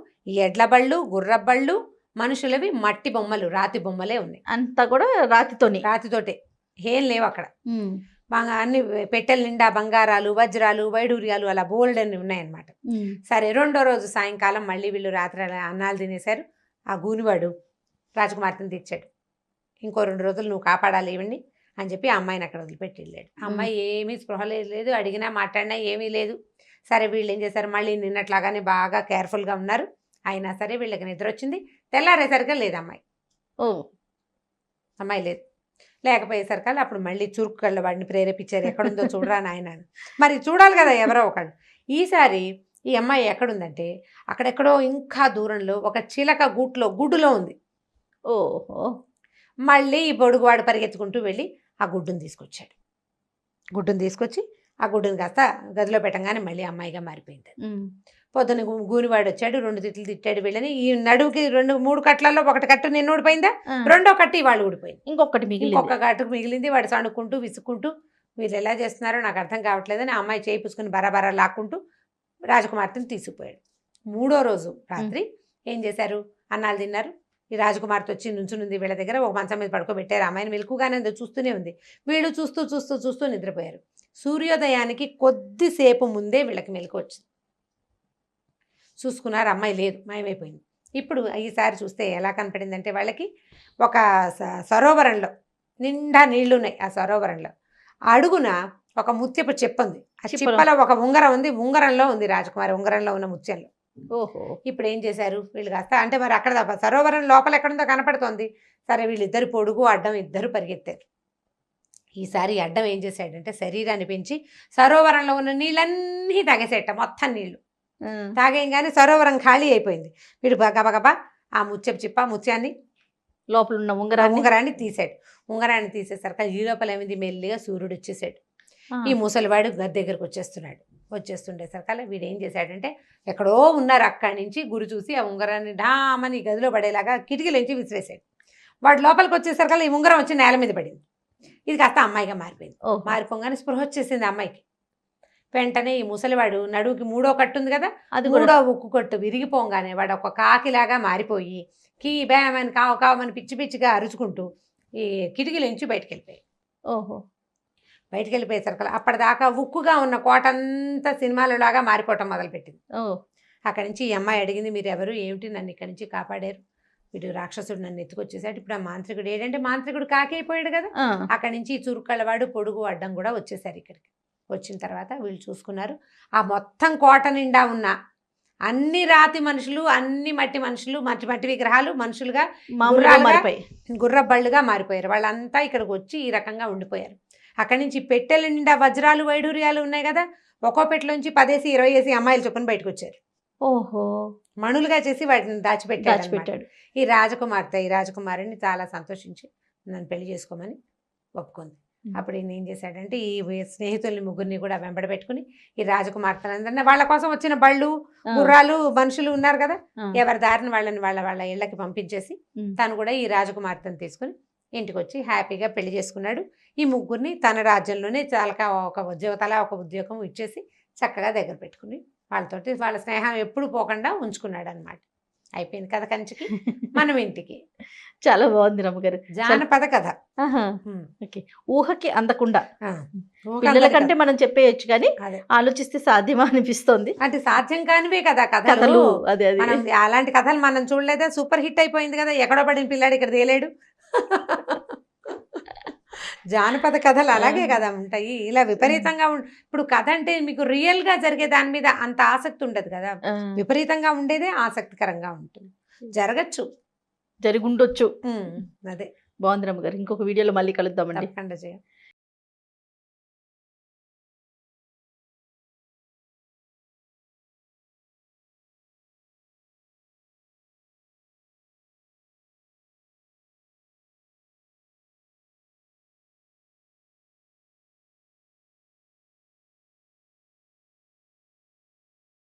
Speaker 3: ఎడ్లబళ్ళు, గుర్రబళ్ళు, మనుషులవి మట్టి బొమ్మలు, రాతి బొమ్మలే ఉన్నాయి.
Speaker 2: అంతా కూడా
Speaker 3: రాతితోటే, ఏం లేవు అక్కడ. బాగా అన్ని పెట్టెల నిండా బంగారాలు, వజ్రాలు, వైడూర్యాలు అలా బోల్డ్ అని ఉన్నాయన్నమాట. సరే రెండో రోజు సాయంకాలం మళ్ళీ వీళ్ళు రాత్రి అన్నాలు తినేశారు. ఆ గూనివాడు రాజకుమార్తెని తెచ్చాడు. ఇంకో 2 రోజులు నువ్వు కాపాడాలి ఇవ్వండి అని చెప్పి ఆ అమ్మాయిని అక్కడ వదిలిపెట్టి వెళ్ళాడు. అమ్మాయి ఏమీ స్పృహ లేదు, అడిగినా మాట్లాడినా ఏమీ లేదు. సరే వీళ్ళు ఏం చేశారు, మళ్ళీ నిన్నట్లాగానే బాగా కేర్ఫుల్గా ఉన్నారు. అయినా సరే వీళ్ళకి నిద్ర వచ్చింది. తెల్లారేసరిగా లేదు అమ్మాయి. అమ్మాయి లేదు. లేకపోయేసరికల్లా అప్పుడు మళ్ళీ చురుకు కళ్ళ వాడిని ప్రేరేపించారు, ఎక్కడుందో చూడరా నాయన. మరి చూడాలి కదా ఎవరో ఒకళ్ళు. ఈసారి ఈ అమ్మాయి ఎక్కడుందంటే అక్కడెక్కడో ఇంకా దూరంలో ఒక చిలక గుడ్డులో ఉంది.
Speaker 2: ఓహో.
Speaker 3: మళ్ళీ ఈ పొడుగువాడు పరిగెత్తుకుంటూ వెళ్ళి ఆ గుడ్డును తీసుకొచ్చాడు. గుడ్డును తీసుకొచ్చి ఆ గుడ్డును కాస్త గదిలో పెట్టంగానే మళ్ళీ అమ్మాయిగా మారిపోయింది. పొద్దున గూనివాడు వచ్చాడు, 2 తిట్లు తిట్టాడు వీళ్ళని. ఈ నడువుకి 2-3 కట్లలో 1 కట్టు నిన్న ఊడిపోయిందా, 2వ కట్టు వాళ్ళు ఊడిపోయింది, ఇంకొక కట్టుకు మిగిలింది. వాడు సణుక్కుంటూ విసుక్కుంటూ వీళ్ళు ఎలా చేస్తున్నారో నాకు అర్థం కావట్లేదని ఆ అమ్మాయి చేయి పుసుకుని బరాబరా లాక్కుంటూ రాజకుమార్తెని తీసుకుపోయాడు. 3వ రోజు రాత్రి ఏం చేశారు, అన్నాలు తిన్నారు. ఈ రాజకుమార్తె వచ్చి నుంచునుంది వీళ్ళ దగ్గర. ఒక మంచం మీద పడుకోబెట్టారు. అమ్మాయిని మెలకుగానే చూస్తూనే ఉంది. వీళ్ళు చూస్తూ చూస్తూ చూస్తూ నిద్రపోయారు. సూర్యోదయానికి కొద్దిసేపు ముందే వీళ్ళకి మెలకు వచ్చింది. చూసుకున్నారు, అమ్మాయి లేదు, మాయమైపోయింది. ఇప్పుడు ఈసారి చూస్తే ఎలా కనపడిందంటే వాళ్ళకి ఒక సరోవరంలో నిండా నీళ్లున్నాయి. ఆ సరోవరంలో అడుగున ఒక ముత్యపు చెప్ప ఉంది. ఆ చిప్పలో ఒక ఉంగరం ఉంది. ఉంగరంలో ఉంది రాజకుమారి, ఉంగరంలో ఉన్న ముత్యంలో.
Speaker 2: ఓహో.
Speaker 3: ఇప్పుడు ఏం చేశారు వీళ్ళు కాస్త, అంటే మరి అక్కడ సరోవరం లోపల ఎక్కడుందో కనపడుతోంది. సరే వీళ్ళిద్దరు పొడుగు అడ్డం ఇద్దరు పరిగెత్తారు. ఈసారి అడ్డం ఏం చేశాడంటే శరీరాన్ని పెంచి సరోవరంలో ఉన్న నీళ్ళన్నీ తాగేసేట, మొత్తం నీళ్లు తాగేయంగానే సరోవరం ఖాళీ అయిపోయింది. వీడు గబగబా ఆ ముత్యాన్ని
Speaker 2: లోపల ఉన్న
Speaker 3: ఉంగరాన్ని తీసాడు. ఉంగరాన్ని తీసేసరికి ఈ లోపల ఏమైంది, మెల్లిగా సూర్యుడు వచ్చేసాడు. ఈ ముసలివాడు గది దగ్గరకు వచ్చేస్తుండేసరికల్లా వీడు ఏం చేశాడంటే ఎక్కడో ఉన్నారు అక్కడి నుంచి గురి చూసి ఆ ఉంగరాన్ని డామని గదిలో పడేలాగా కిటికీలోంచి విసిరేసాడు. వాడు లోపలికి వచ్చేసరికల్లా ఈ ఉంగరం వచ్చి నేల మీద పడింది. ఇది కాస్త అమ్మాయిగా మారిపోయింది. మారిపోగానే స్పృహ వచ్చేసింది అమ్మాయికి. వెంటనే ఈ ముసలివాడు నడువుకి 3వ కట్టు ఉంది కదా, అది 3వ ఉక్కు కట్టు విరిగిపోగానే వాడు ఒక కాకిలాగా మారిపోయి కీ బ్యామని కావమని పిచ్చి పిచ్చిగా అరుచుకుంటూ ఈ కిటికీలోంచి బయటకు వెళ్ళిపోయాయి. బయటకు వెళ్ళిపోయేసరికి అప్పటిదాకా ఉక్కుగా ఉన్న కోటంతా సినిమాలలాగా మారిపోవటం మొదలుపెట్టింది. అక్కడి నుంచి ఈ అమ్మాయి అడిగింది, మీరు ఎవరు, ఏమిటి, నన్ను ఇక్కడి నుంచి కాపాడారు, వీడు రాక్షసుడు నన్ను ఎత్తుకొచ్చేసాడు, ఇప్పుడు ఆ మాంత్రికుడు ఏంటంటే మాంత్రికుడు కాకి అయిపోయాడు కదా. అక్కడి నుంచి ఈ చురుక్కళ్ళవాడు పొడుగు అడ్డం కూడా వచ్చేసారు ఇక్కడికి. వచ్చిన తర్వాత వీళ్ళు చూసుకున్నారు, ఆ మొత్తం కోట నిండా ఉన్న అన్ని రాతి మనుషులు, అన్ని మట్టి మనుషులు, మట్టి విగ్రహాలు మనుషులుగా గుర్రబళ్ళుగా మారిపోయారు. వాళ్ళంతా ఇక్కడికి వచ్చి ఈ రకంగా ఉండిపోయారు. అక్కడి నుంచి పెట్టెల నిండా వజ్రాలు వైడూర్యాలు ఉన్నాయి కదా, ఒక్కో పెట్టెలోంచి 10 20 అమ్మాయిలు చొప్పున బయటకు వచ్చారు.
Speaker 2: ఓహో,
Speaker 3: మణులుగా చేసి వాటిని దాచిపెట్టాడు.
Speaker 2: దాచిపెట్టాడు.
Speaker 3: ఈ రాజకుమారిని చాలా సంతోషించి నన్ను పెళ్లి చేసుకోమని ఒప్పుకుంది. అప్పుడు ఈయన ఏం చేశాడంటే ఈ స్నేహితుల్ని ముగ్గురిని కూడా వెంబడ పెట్టుకుని ఈ రాజకుమార్తెలందరినీ వాళ్ళ కోసం వచ్చిన బళ్ళు గుర్రాలు మనుషులు ఉన్నారు కదా, ఎవరి దారిని వాళ్ళని వాళ్ళ ఇళ్ళకి పంపించేసి తను కూడా ఈ రాజకుమార్తెను తీసుకుని ఇంటికి వచ్చి హ్యాపీగా పెళ్లి చేసుకున్నాడు. ఈ ముగ్గురిని తన రాజ్యంలోనే తలా ఒక ఉద్యోగం ఇచ్చేసి చక్కగా దగ్గర పెట్టుకుని వాళ్ళతోటి వాళ్ళ స్నేహం ఎప్పుడు పోకుండా ఉంచుకున్నాడు అనమాట. అయిపోయింది కథ కంచికి, మనం ఇంటికి.
Speaker 2: చాలా బాగుంది రమ్మగారు.
Speaker 3: జానపద కథ.
Speaker 2: ఓకే, ఊహకి అందకుండా
Speaker 3: ఊహ
Speaker 2: పిల్లల
Speaker 3: అందదు
Speaker 2: కంటే
Speaker 3: కదా.
Speaker 2: మనం చెప్పేయచ్చు కానీ
Speaker 3: అదే
Speaker 2: ఆలోచిస్తే సాధ్యమా అనిపిస్తోంది.
Speaker 3: అంటే సాధ్యం కానివే కదా
Speaker 2: కథలు
Speaker 3: కథలు.
Speaker 2: అదే అదే
Speaker 3: మనం అలాంటి కథలు మనం చూడలేదా? సూపర్ హిట్ అయిపోయింది కదా, ఎక్కడో పడిన పిల్లాడు ఇక్కడ తేలేడు. జానపద కథలు అలాగే కదా ఉంటాయి. ఇలా విపరీతంగా ఇప్పుడు కథ అంటే మీకు రియల్ గా జరిగే దాని మీద అంత ఆసక్తి ఉండదు కదా, విపరీతంగా ఉండేదే ఆసక్తికరంగా ఉంటుంది. జరగచ్చు,
Speaker 2: జరిగి ఉండొచ్చు.
Speaker 3: అదే
Speaker 2: బాగుంది రమ్మగారు. ఇంకొక వీడియోలో మళ్ళీ కలుద్దామండి.
Speaker 3: తప్పకుండా చేయాలి.